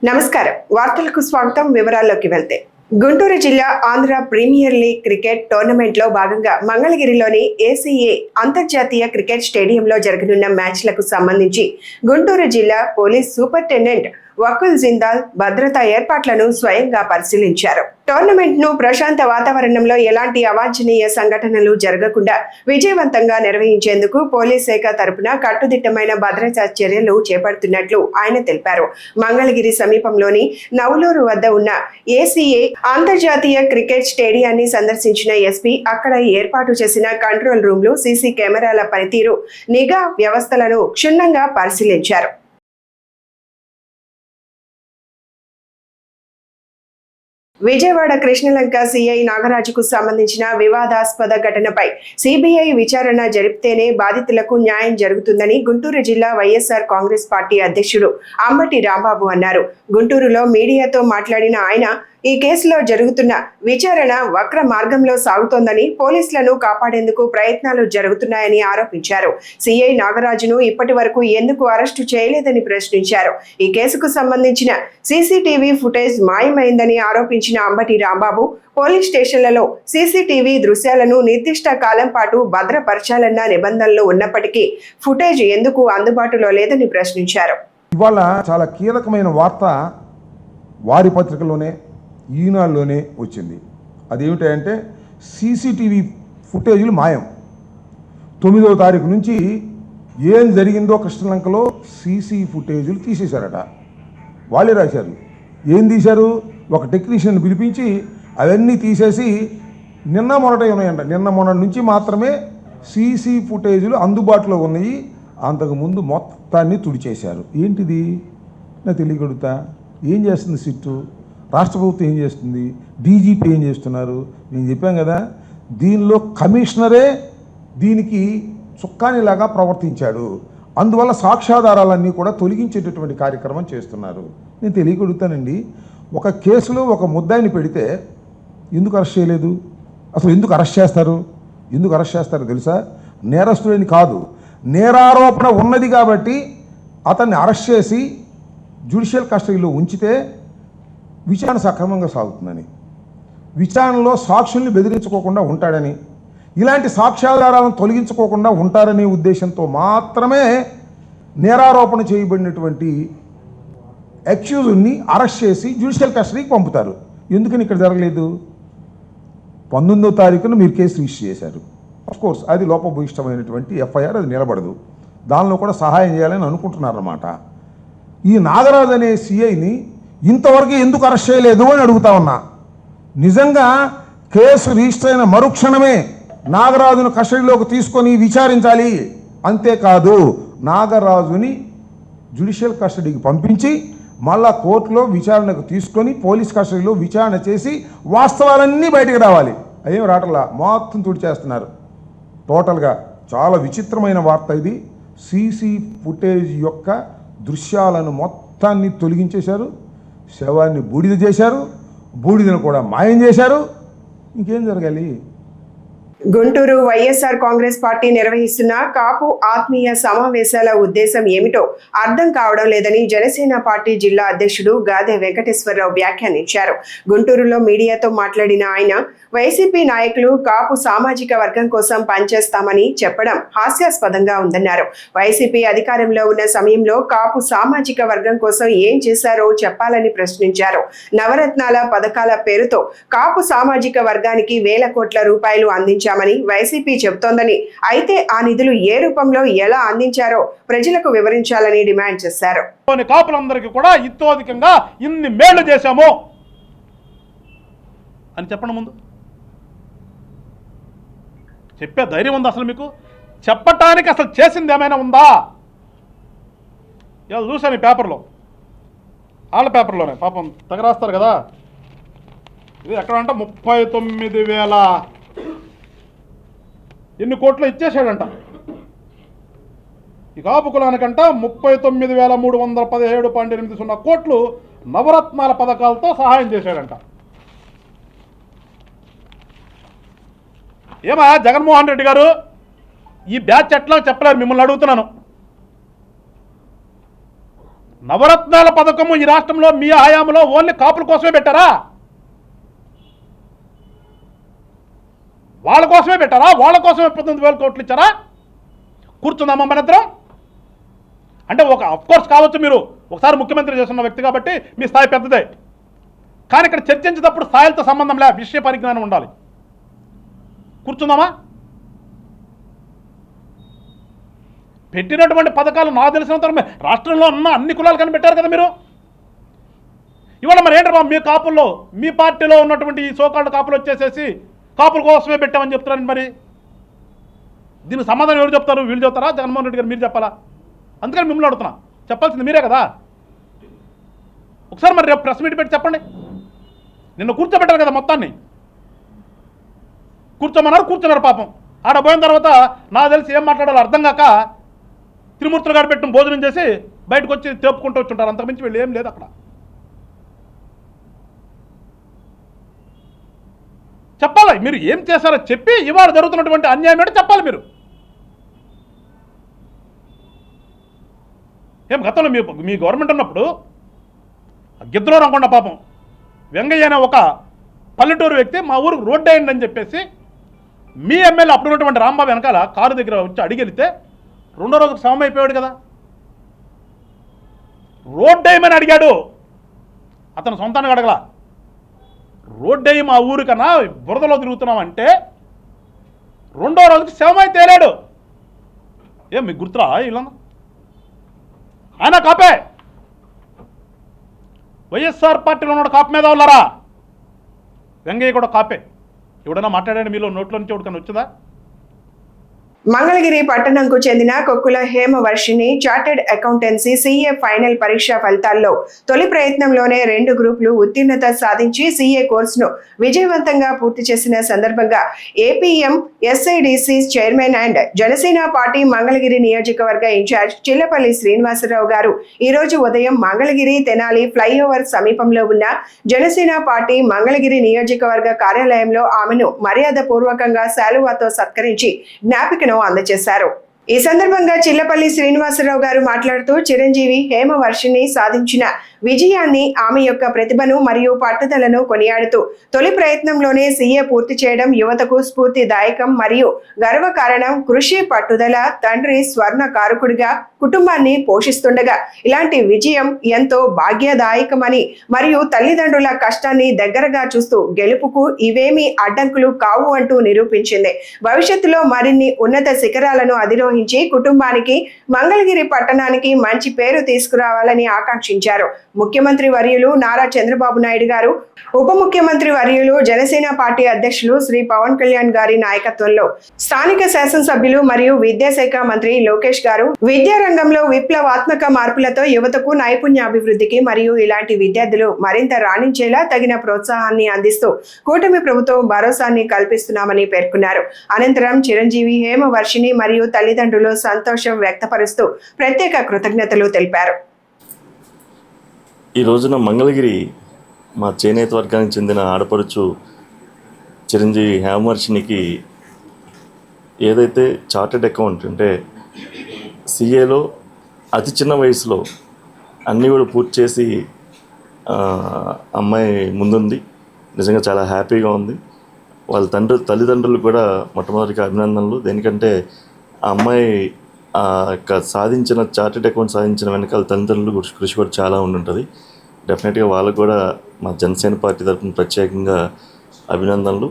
నమస్కారం వార్తలకు స్వాగతం వివరాల్లోకి వెళ్తే గుంటూరు జిల్లా Andhra premier league cricket tournament లో భాగంగా మంగళగిరిలోని ఏసీఏ అంతర్జాతీయ క్రికెట్ స్టేడియంలో జరగనున్న మ్యాచ్లకు సంబంధించి గుంటూరు జిల్లా పోలీస్ సూపరింటెండెంట్ వకుల్ జిందాల్ భద్రతా ఏర్పాట్లను స్వయంగా పరిశీలించారు. టోర్నమెంట్ ను ప్రశాంత వాతావరణంలో ఎలాంటి అవాంఛనీయ సంఘటనలు జరగకుండా విజయవంతంగా నిర్వహించేందుకు పోలీస్ శాఖ తరపున కట్టుదిట్టమైన భద్రతా చర్యలు చేపడుతున్నట్లు ఆయన తెలిపారు. మంగళగిరి సమీపంలోని నవలూరు వద్ద ఉన్న ఏసీఏ అంతర్జాతీయ క్రికెట్ స్టేడియాన్ని సందర్శించిన ఎస్పీ అక్కడ ఏర్పాటు చేసిన కంట్రోల్ రూమ్లు, సీసీ కెమెరాల పనితీరు, నిఘా వ్యవస్థలను క్షుణ్ణంగా పరిశీలించారు. విజయవాడ కృష్ణలంక సీఐ నాగరాజుకు సంబంధించిన వివాదాస్పద ఘటనపై సిబిఐ విచారణ జరిపితేనే బాధితులకు న్యాయం జరుగుతుందని గుంటూరు జిల్లా వైఎస్ఆర్ కాంగ్రెస్ పార్టీ అధ్యక్షుడు అంబటి రాంబాబు అన్నారు. గుంటూరులో మీడియాతో మాట్లాడిన ఆయన ఈ కేసులో జరుగుతున్న విచారణ వక్ర మార్గంలో సాగుతోందని, పోలీసులను కాపాడేందుకు ప్రయత్నాలు జరుగుతున్నాయని ఆరోపించారు. సిఐ నాగరాజును ఇప్పటి వరకు ఎందుకు అరెస్టు చేయలేదని ప్రశ్నించారు. ఈ కేసుకు సంబంధించిన సీసీటీవీ ఫుటేజ్ మాయమైందని ఆరోపించిన అంబటి రాంబాబు పోలీస్ స్టేషన్లలో సీసీటీవీ దృశ్యాలను నిర్దిష్ట కాలం పాటు భద్రపరచాలన్న నిబంధనలు ఉన్నప్పటికీ ఫుటేజ్ ఎందుకు అందుబాటులో లేదని ప్రశ్నించారు. ఇవాళ చాలా కీలకమైన వార్త వారి పత్రికలోనే ఈనాడులోనే వచ్చింది. అదేమిటంటే సీసీటీవీ ఫుటేజీలు మాయం. 9వ తారీఖు నుంచి ఏం జరిగిందో కృష్ణలంకలో సీసీ ఫుటేజీలు తీసేశారట. వాళ్ళే రాశారు. ఏం తీశారు? ఒక టెక్నీషియన్ పిలిపించి అవన్నీ తీసేసి నిన్న మొన్నటే ఉన్నాయంట. నిన్న మొన్నటి నుంచి మాత్రమే సీసీ ఫుటేజీలు అందుబాటులో ఉన్నాయి. అంతకుముందు మొత్తాన్ని తుడిచేశారు. ఏంటిది? నాకు తెలియగలుగుతా. ఏం చేస్తుంది సిట్టు? రాష్ట్ర ప్రభుత్వం ఏం చేస్తుంది? డీజీపీ ఏం చేస్తున్నారు? నేను చెప్పాను కదా, దీనిలో కమిషనరే దీనికి చుక్కానిలాగా ప్రవర్తించాడు. అందువల్ల సాక్ష్యాధారాలన్నీ కూడా తొలగించేటటువంటి కార్యక్రమం చేస్తున్నారు. నేను తెలియగలుగుతానండి, ఒక కేసులో ఒక ముద్దాయిని పెడితే ఎందుకు అరెస్ట్ చేయలేదు? అసలు ఎందుకు అరెస్ట్ చేస్తారు? ఎందుకు అరెస్ట్ చేస్తారో తెలుసా? నేరస్తుడని కాదు, నేరారోపణ ఉన్నది కాబట్టి అతన్ని అరెస్ట్ చేసి జ్యుడిషియల్ కస్టడీలో ఉంచితే విచారణ సక్రమంగా సాగుతుందని, విచారణలో సాక్షుల్ని బెదిరించుకోకుండా ఉంటాడని, ఇలాంటి సాక్ష్యాధారాలను తొలగించుకోకుండా ఉంటారనే ఉద్దేశంతో మాత్రమే నేరారోపణ చేయబడినటువంటి అక్యూజ్ని అరెస్ట్ చేసి జ్యుడిషియల్ కస్టడీకి పంపుతారు. ఎందుకని ఇక్కడ జరగలేదు? 19వ తారీఖున మీరు కేసు రిజిస్టర్ చేశారు. అఫ్కోర్స్ అది లోపభూయిష్టమైనటువంటి ఎఫ్ఐఆర్, అది నిలబడదు. దానిలో కూడా సహాయం చేయాలని అనుకుంటున్నారన్నమాట. ఈ నాగరాజు అనే సిఐని ఇంతవరకు ఎందుకు అరెస్ట్ చేయలేదు అని అడుగుతా ఉన్నా. నిజంగా కేసు రిజిస్టర్ అయిన మరుక్షణమే నాగరాజును కస్టడీలోకి తీసుకొని విచారించాలి. అంతేకాదు, నాగరాజుని జ్యుడిషియల్ కస్టడీకి పంపించి మళ్ళా కోర్టులో విచారణకు తీసుకొని పోలీస్ కస్టడీలో విచారణ చేసి వాస్తవాలన్నీ బయటకు రావాలి. అదేం రావట్లా, మొత్తం తుడిచేస్తున్నారు టోటల్గా. చాలా విచిత్రమైన వార్త ఇది. సీసీ ఫుటేజ్ యొక్క దృశ్యాలను మొత్తాన్ని తొలగించేశారు. శవాన్ని బూడిద చేశారు. బూడిదను కూడా మాయం చేశారు. ఇంకేం జరగాలి? గుంటూరు వైఎస్ఆర్ కాంగ్రెస్ పార్టీ నిర్వహిస్తున్న కాపు ఆత్మీయ సమావేశాల ఉద్దేశం ఏమిటో అర్థం కావడం లేదని జనసేన పార్టీ జిల్లా అధ్యక్షుడు గాదె వెంకటేశ్వరరావు వ్యాఖ్యానించారు. గుంటూరులో మీడియాతో మాట్లాడిన ఆయన, వైసీపీ నాయకులు కాపు సామాజిక వర్గం కోసం పనిచేస్తామని చెప్పడం హాస్యాస్పదంగా ఉందన్నారు. వైసీపీ అధికారంలో ఉన్న సమయంలో కాపు సామాజిక వర్గం కోసం ఏం చేశారో చెప్పాలని ప్రశ్నించారు. నవరత్నాల పథకాల పేరుతో కాపు సామాజిక వర్గానికి వేల కోట్ల రూపాయలు అందించారు వైసీపీ చెబుతోందని, అయితే ఆ నిధులు ఏ రూపంలో ఎలా అందించారో ప్రజలకు వివరించాలని డిమాండ్ చేశారు. కాపులందరికీ కూడా ఇతోధికంగా ఇన్ని మేళ్లు చేశాము అని చెప్పండి. ముందు చెప్పే ధైర్యం ఉందా అసలు మీకు? చెప్పటానికి అసలు చేసింది ఏమైనా ఉందా? ఇలా చూసాను ఈ పేపర్లో, వాళ్ళ పేపర్లోనే పాపం తెగ రాస్తారు కదా. ఇది ఎక్కడంట 39,000 ఎన్ని కోట్లు ఇచ్చేసాడంట ఈ కాపు కులానికంట. 39,317.80 కోట్లు నవరత్నాల పథకాలతో సహాయం చేశాడంట. ఏమా జగన్మోహన్ రెడ్డి గారు, ఈ బ్యాచ్ ఎట్లా చెప్పలేరు? మిమ్మల్ని అడుగుతున్నాను. నవరత్నాల పథకము ఈ రాష్ట్రంలో మీ హయాంలో ఓన్లీ కాపుల కోసమే పెట్టారా? వాళ్ళ కోసమే పెట్టారా? వాళ్ళ కోసమే 19,000 కోట్లు ఇచ్చారా? కూర్చుందామా మనిద్దరం? అంటే అఫ్కోర్స్ కావచ్చు, మీరు ఒకసారి ముఖ్యమంత్రి చేస్తున్న వ్యక్తి కాబట్టి మీ స్థాయి పెద్దదే. కానీ ఇక్కడ చర్చించేటప్పుడు స్థాయిలతో సంబంధం లే, విషయ పరిజ్ఞానం ఉండాలి. కూర్చుందామా? పెట్టినటువంటి పథకాలు నాకు తెలిసినంత రాష్ట్రంలో ఉన్న అన్ని కులాలు కనిపెట్టారు కదా మీరు. ఇవాళ మరి ఏంటమ్మా మీ కాపుల్లో, మీ పార్టీలో ఉన్నటువంటి ఈ సోకాళ్ళు కాపులు వచ్చేసేసి కాపుల కోసమే పెట్టామని చెప్తున్నారండి. మరి దీనికి సమాధానం ఎవరు చెప్తారు? వీళ్ళు చెప్తారా? జగన్మోహన్ రెడ్డి గారు మీరు చెప్పాలా? అందుకని మిమ్మల్ని అడుగుతున్నా, చెప్పాల్సింది మీరే కదా. ఒకసారి మరి రేపు ప్రెస్ మీట్ పెట్టి చెప్పండి. నిన్న కూర్చోబెట్టారు కదా మొత్తాన్ని, కూర్చున్నారు పాపం. ఆడ పోయిన తర్వాత నాకు తెలిసి ఏం మాట్లాడాలో అర్థం కాక త్రిమూర్తులు గారు పెట్టిన భోజనం చేసి బయటకు వచ్చి తేపుకుంటూ వచ్చుంటారు. అంతకుమించి వీళ్ళు ఏం లేదు అక్కడ. చెప్పాలి మీరు ఏం చేశారో చెప్పి ఇవాళ జరుగుతున్నటువంటి అన్యాయం ఏంటో చెప్పాలి మీరు. ఏం గతంలో మీ గవర్నమెంట్ ఉన్నప్పుడు గిద్దలో అనుకున్న పాపం వెంగయ్య అనే ఒక పల్లెటూరు వ్యక్తి మా ఊరికి రోడ్డు అయ్యింది అని చెప్పేసి మీ ఎమ్మెల్యే అప్పుడు ఉన్నటువంటి రాంబాబు వెనకాల కారు దగ్గర వచ్చి అడిగెళ్తే రెండో రోజుకు సమం అయిపోయాడు కదా. రోడ్డు వేయమని అడిగాడు, అతను సొంతానికి అడగల. రోడ్డు వేయి మా ఊరికన్నా బురదలో తిరుగుతున్నామంటే రెండో రోజుకి శవమై తేలాడు. ఏం మీకు గుర్తురా? ఇలా ఆయన కాపే, వైఎస్ఆర్ పార్టీలో ఉన్న కాపు మీద ఉన్నారా? వెంగయ్య కూడా కాపే. ఎవడన్నా మాట్లాడాడు మీలో నోట్లో నుంచి ఎవరికన్నా వచ్చిందా? మంగళగిరి పట్టణంకు చెందిన Kokkula Hemavarshini chartered accountancy CA final పరీక్ష ఫలితాల్లో తొలి ప్రయత్నంలోనే 2 గ్రూపులు ఉత్తీర్ణత సాధించి CA కోర్సును విజయవంతంగా పూర్తి చేసిన సందర్భంగా APM SIDC chairman and Janasena party Mangalagiri నియోజకవర్గ ఇన్ఛార్జ్ చిల్లపల్లి శ్రీనివాసరావు గారు ఈ రోజు ఉదయం మంగళగిరి తెనాలి ఫ్లైఓవర్ సమీపంలో ఉన్న జనసేన పార్టీ మంగళగిరి నియోజకవర్గ కార్యాలయంలో ఆమెను మర్యాదపూర్వకంగా శాలువాతో సత్కరించి జ్ఞాపికను అందజేశారు. ఈ సందర్భంగా చిల్లపల్లి శ్రీనివాసరావు గారు మాట్లాడుతూ చిరంజీవి హేమవర్షిని సాధించిన విజయాన్ని, ఆమె యొక్క ప్రతిభను మరియు పట్టుదలను కొనియాడుతూ తొలి ప్రయత్నంలోనే CA పూర్తి చేయడం యువతకు స్ఫూర్తిదాయకం మరియు గర్వకారణం. కృషి, పట్టుదల తండ్రి స్వర్ణ కారకుడిగా కుటుంబాన్ని పోషిస్తుండగా ఇలాంటి విజయం ఎంతో భాగ్యదాయకమని మరియు తల్లిదండ్రుల కష్టాన్ని దగ్గరగా చూస్తూ గెలుపుకు ఇవేమీ అడ్డంకులు కావు అంటూ నిరూపించింది. భవిష్యత్తులో మరిన్ని ఉన్నత శిఖరాలను అధిరోహించి కుటుంబానికి, మంగళగిరి పట్టణానికి మంచి పేరు తీసుకురావాలని ఆకాంక్షించారు. ముఖ్యమంత్రి వర్యులు నారా చంద్రబాబు నాయుడు గారు, ఉప ముఖ్యమంత్రి వర్యులు జనసేన పార్టీ అధ్యక్షులు శ్రీ పవన్ కళ్యాణ్ గారి నాయకత్వంలో స్థానిక శాసనసభ్యులు మరియు విద్యాశాఖ మంత్రి లోకేష్ గారు విద్యారంగంలో విప్లవాత్మక మార్పులతో యువతకు నైపుణ్యాభివృద్ధికి మరియు ఇలాంటి విద్యార్థులు మరింత రాణించేలా తగిన ప్రోత్సాహాన్ని అందిస్తూ కూటమి ప్రభుత్వం భరోసాన్ని కల్పిస్తున్నామని పేర్కొన్నారు. అనంతరం చిరంజీవి హేమవర్షిని మరియు తల్లిదండ్రులు సంతోషం వ్యక్తపరుస్తూ ప్రత్యేక కృతజ్ఞతలు తెలిపారు. ఈ రోజున మంగళగిరి మా చేనేత వర్గానికి చెందిన ఆడపడుచు చిరంజీవి హేమవర్షినికి ఏదైతే చార్టెడ్ అకౌంట్ అంటే CAలో అతి చిన్న వయసులో అన్నీ కూడా పూర్తి చేసి అమ్మాయి ముందుంది. నిజంగా చాలా హ్యాపీగా ఉంది. వాళ్ళ తల్లిదండ్రులు కూడా మొట్టమొదటిగా అభినందనలు. దేనికంటే ఆ అమ్మాయి సాధించిన చార్టెడ్ అకౌంట్ సాధించిన వెనకాల తల్లిదండ్రులు కృషి కూడా చాలా ఉండుంటుంది. డెఫినెట్గా వాళ్ళకు కూడా మా జనసేన పార్టీ తరఫున ప్రత్యేకంగా అభినందనలు.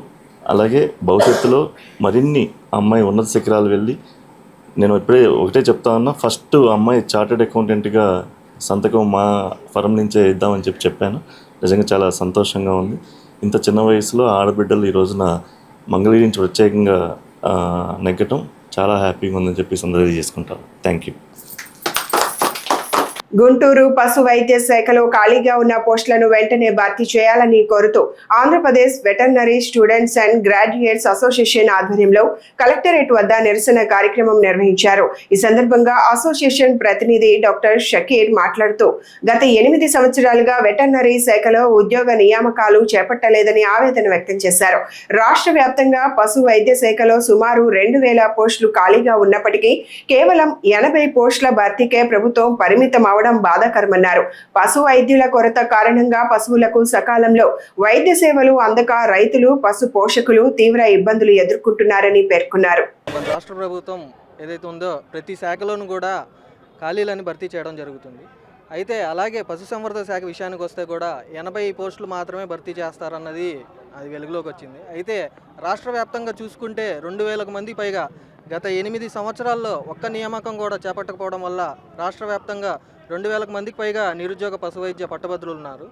అలాగే భవిష్యత్తులో మరిన్ని అమ్మాయి ఉన్నత శిఖరాలు వెళ్ళి, నేను ఇప్పుడే ఒకటే చెప్తా ఉన్నా, ఫస్ట్ అమ్మాయి చార్టెడ్ అకౌంటెంట్గా సంతకం మా ఫరం నుంచే ఇద్దామని చెప్పాను. నిజంగా చాలా సంతోషంగా ఉంది. ఇంత చిన్న వయసులో ఆడబిడ్డలు ఈ రోజున మంగళగిరి నుంచి ప్రత్యేకంగా నెగ్గటం చాలా హ్యాపీగా ఉందని చెప్పి సందర్భం చేసుకుంటాను. Thank you. గుంటూరు పశు వైద్య శాఖలో ఖాళీగా ఉన్న పోస్టులను వెంటనే భర్తీ చేయాలని కోరుతూ Andhra Pradesh veterinary students and graduates association ఆధ్వర్యంలో కలెక్టరేట్ వద్ద నిరసన కార్యక్రమం నిర్వహించారు. ఈ సందర్భంగా అసోసియేషన్ ప్రతినిధి డాక్టర్ షకీర్ మాట్లాడుతూ గత 8 సంవత్సరాలుగా వెటర్నరీ శాఖలో ఉద్యోగ నియామకాలు చేపట్టలేదని ఆవేదన వ్యక్తం చేశారు. రాష్ట్ర వ్యాప్తంగా పశు వైద్య శాఖలో సుమారు 2000 పోస్టులు ఖాళీగా ఉన్నప్పటికీ కేవలం 80 పోస్టుల భర్తీకే ప్రభుత్వం పరిమితం కావడం బాధాకరమన్నారు. పశు వైద్యుల కొరత కారణంగా పశువులకు సకాలంలో వైద్య సేవలు అందక రైతులు, పశు పోషకులు తీవ్ర ఇబ్బందులు ఎదుర్కొంటున్నారని పేర్కొన్నారు. మన రాష్ట్ర ప్రభుత్వం ఏదైతే ఉందో ప్రతి శాఖలోనూ కూడా ఖాళీలను భర్తీ చేయడం జరుగుతుంది. అయితే అలాగే పశుసంవర్ధక శాఖ విషయానికి వస్తే కూడా 80 పోస్టులు మాత్రమే భర్తీ చేస్తారన్నది అది వెలుగులోకి వచ్చింది. అయితే రాష్ట్ర వ్యాప్తంగా చూసుకుంటే 2000 మంది పైగా గత 8 సంవత్సరాల్లో ఒక్క నియామకం కూడా చేపట్టకపోవడం వల్ల రాష్ట్ర వ్యాప్తంగా 2000 మందికి పైగా నిరుద్యోగ పశు వైద్య పట్టభద్రులు ఉన్నారు.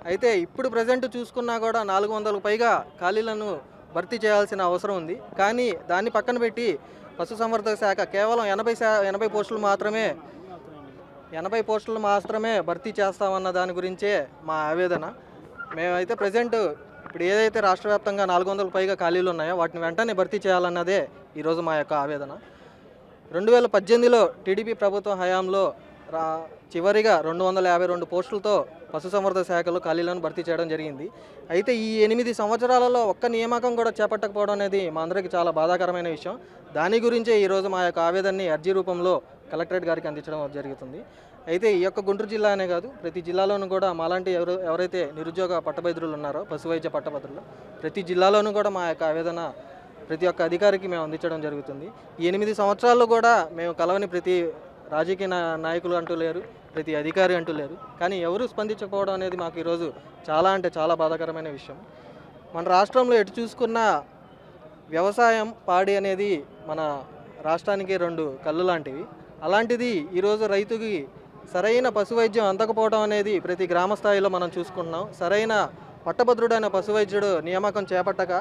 అయితే ఇప్పుడు ప్రజెంట్ చూసుకున్నా కూడా 400కు పైగా ఖాళీలను భర్తీ చేయాల్సిన అవసరం ఉంది. కానీ దాన్ని పక్కన పెట్టి పశుసంవర్ధక శాఖ కేవలం 80 పోస్టులు మాత్రమే భర్తీ చేస్తామన్న దాని గురించే మా ఆవేదన. మేమైతే ప్రజెంట్ ఇప్పుడు ఏదైతే రాష్ట్ర వ్యాప్తంగా 400కు పైగా ఖాళీలు ఉన్నాయో వాటిని వెంటనే భర్తీ చేయాలన్నదే ఈరోజు మా యొక్క ఆవేదన. 2018లో టీడీపీ ప్రభుత్వం హయాంలో చివరిగా 252 పోస్టులతో పశుసంవర్ధక శాఖలో ఖాళీలను భర్తీ చేయడం జరిగింది. అయితే ఈ 8 సంవత్సరాలలో ఒక్క నియామకం కూడా చేపట్టకపోవడం అనేది మా అందరికీ చాలా బాధాకరమైన విషయం. దాని గురించే ఈరోజు మా యొక్క ఆవేదనని అర్జీ రూపంలో కలెక్టరేట్ గారికి అందించడం జరుగుతుంది. అయితే ఈ యొక్క గుంటూరు జిల్లానే కాదు, ప్రతి జిల్లాలోనూ కూడా మాలాంటి ఎవరైతే నిరుద్యోగ పట్టభద్రులు ఉన్నారో పశు వైద్య పట్టభద్రులు ప్రతి జిల్లాలోనూ కూడా మా యొక్క ఆవేదన ప్రతి ఒక్క అధికారికి మేము అందించడం జరుగుతుంది. ఈ 8 సంవత్సరాల్లో కూడా మేము కలవని ప్రతి రాజకీయ నాయకులు అంటూ లేరు, ప్రతి అధికారి అంటూ లేరు. కానీ ఎవరు స్పందించకపోవడం అనేది మాకు ఈరోజు చాలా అంటే చాలా బాధాకరమైన విషయం. మన రాష్ట్రంలో ఎటు చూసుకున్నా వ్యవసాయం, పాడి అనేది మన రాష్ట్రానికి 2 కళ్ళు లాంటివి. అలాంటిది ఈరోజు రైతుకి సరైన పశు వైద్యం అందకపోవడం అనేది ప్రతి గ్రామ స్థాయిలో మనం చూసుకుంటున్నాం. సరైన పట్టభద్రుడైన పశు వైద్యుడు నియామకం చేపట్టక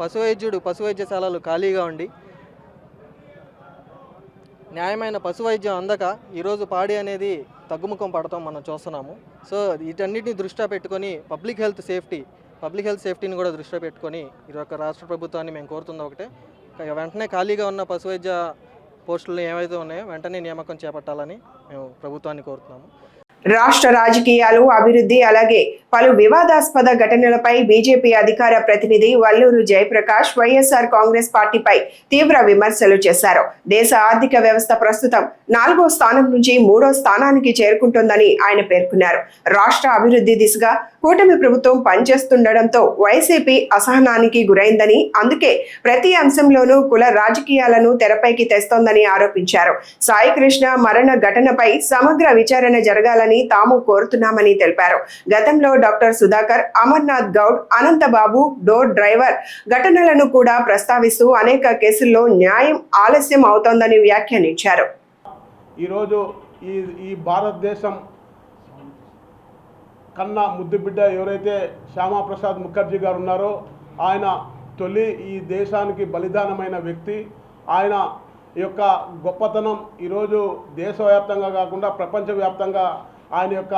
పశు వైద్యశాలలు ఖాళీగా ఉండి న్యాయమైన పశు వైద్యం అందక ఈరోజు పాడి అనేది తగ్గుముఖం పడతాం మనం చూస్తున్నాము. సో వీటన్నిటిని దృష్ట్యా పెట్టుకొని పబ్లిక్ హెల్త్ సేఫ్టీని కూడా దృష్టిలో పెట్టుకొని ఈ యొక్క రాష్ట్ర ప్రభుత్వాన్ని మేము కోరుతుంది ఒకటే, వెంటనే ఖాళీగా ఉన్న పశు వైద్య పోస్టులు ఏవైతే ఉన్నాయో వెంటనే నియామకం చేపట్టాలని మేము ప్రభుత్వాన్ని కోరుతున్నాము. రాష్ట్ర రాజకీయాలు, అభివృద్ధి అలాగే పలు వివాదాస్పద ఘటనలపై బీజేపీ అధికార ప్రతినిధి వల్లూరు జయప్రకాష్ వైఎస్ఆర్ కాంగ్రెస్ పార్టీపై తీవ్ర విమర్శలు చేశారు. దేశ ఆర్థిక వ్యవస్థ ప్రస్తుతం 4వ స్థానం నుంచి 3వ స్థానానికి చేరుకుంటోందని ఆయన పేర్కొన్నారు. రాష్ట్ర అభివృద్ధి దిశగా కూటమి ప్రభుత్వం పనిచేస్తుండటంతో వైసీపీ అసహనానికి గురైందని, అందుకే ప్రతి అంశంలోనూ కుల రాజకీయాలను తెరపైకి తెస్తోందని ఆరోపించారు. సాయి కృష్ణ మరణ ఘటనపై సమగ్ర విచారణ జరగాలని తాము కోరుతున్నామని తెలిపారు. గతంలో doctor Sudhakar, Amarnath Goud, Anantababu door driver ఘటనలను కూడా ప్రస్తావిస్తూ అనేక కేసుల్లో న్యాయం ఆలస్యం అవుతోందని వ్యాఖ్యానించారు. ఈరోజు ఈ భారతదేశం కన్నా ముద్దుబిడ్డ ఎవరైతే శ్యామాప్రసాద్ ముఖర్జీ గారు ఉన్నారో ఆయన తొలి ఈ దేశానికి బలిదానమైన వ్యక్తి. ఆయన యొక్క గొప్పతనం ఈరోజు దేశవ్యాప్తంగా కాకుండా ప్రపంచవ్యాప్తంగా ఆయన యొక్క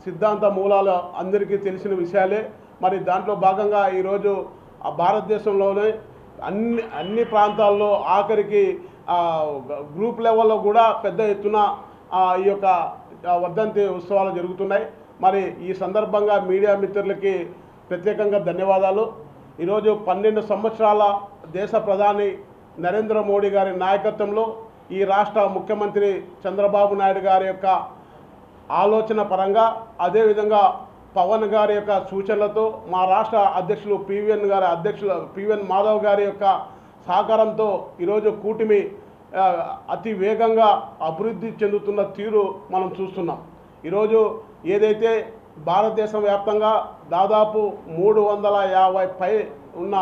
సిద్ధాంత మూలాలు అందరికీ తెలిసిన విషయాలే. మరి దాంట్లో భాగంగా ఈరోజు భారతదేశంలోనే అన్ని ప్రాంతాల్లో ఆఖరికి గ్రూప్ లెవెల్లో కూడా పెద్ద ఎత్తున ఈ యొక్క వర్ధంతి ఉత్సవాలు జరుగుతున్నాయి. మరి ఈ సందర్భంగా మీడియా మిత్రులకి ప్రత్యేకంగా ధన్యవాదాలు. ఈరోజు 12 సంవత్సరాల దేశ ప్రధాని నరేంద్ర మోడీ గారి నాయకత్వంలో ఈ రాష్ట్ర ముఖ్యమంత్రి చంద్రబాబు నాయుడు గారి యొక్క ఆలోచన పరంగా, అదేవిధంగా పవన్ గారి యొక్క సూచనలతో, మా రాష్ట్ర అధ్యక్షులు పివిఎన్ మాధవ్ గారి యొక్క సహకారంతో ఈరోజు కూటమి అతి వేగంగా అభివృద్ధి చెందుతున్న తీరు మనం చూస్తున్నాం. ఈరోజు ఏదైతే భారతదేశం వ్యాప్తంగా దాదాపు 350 పై ఉన్న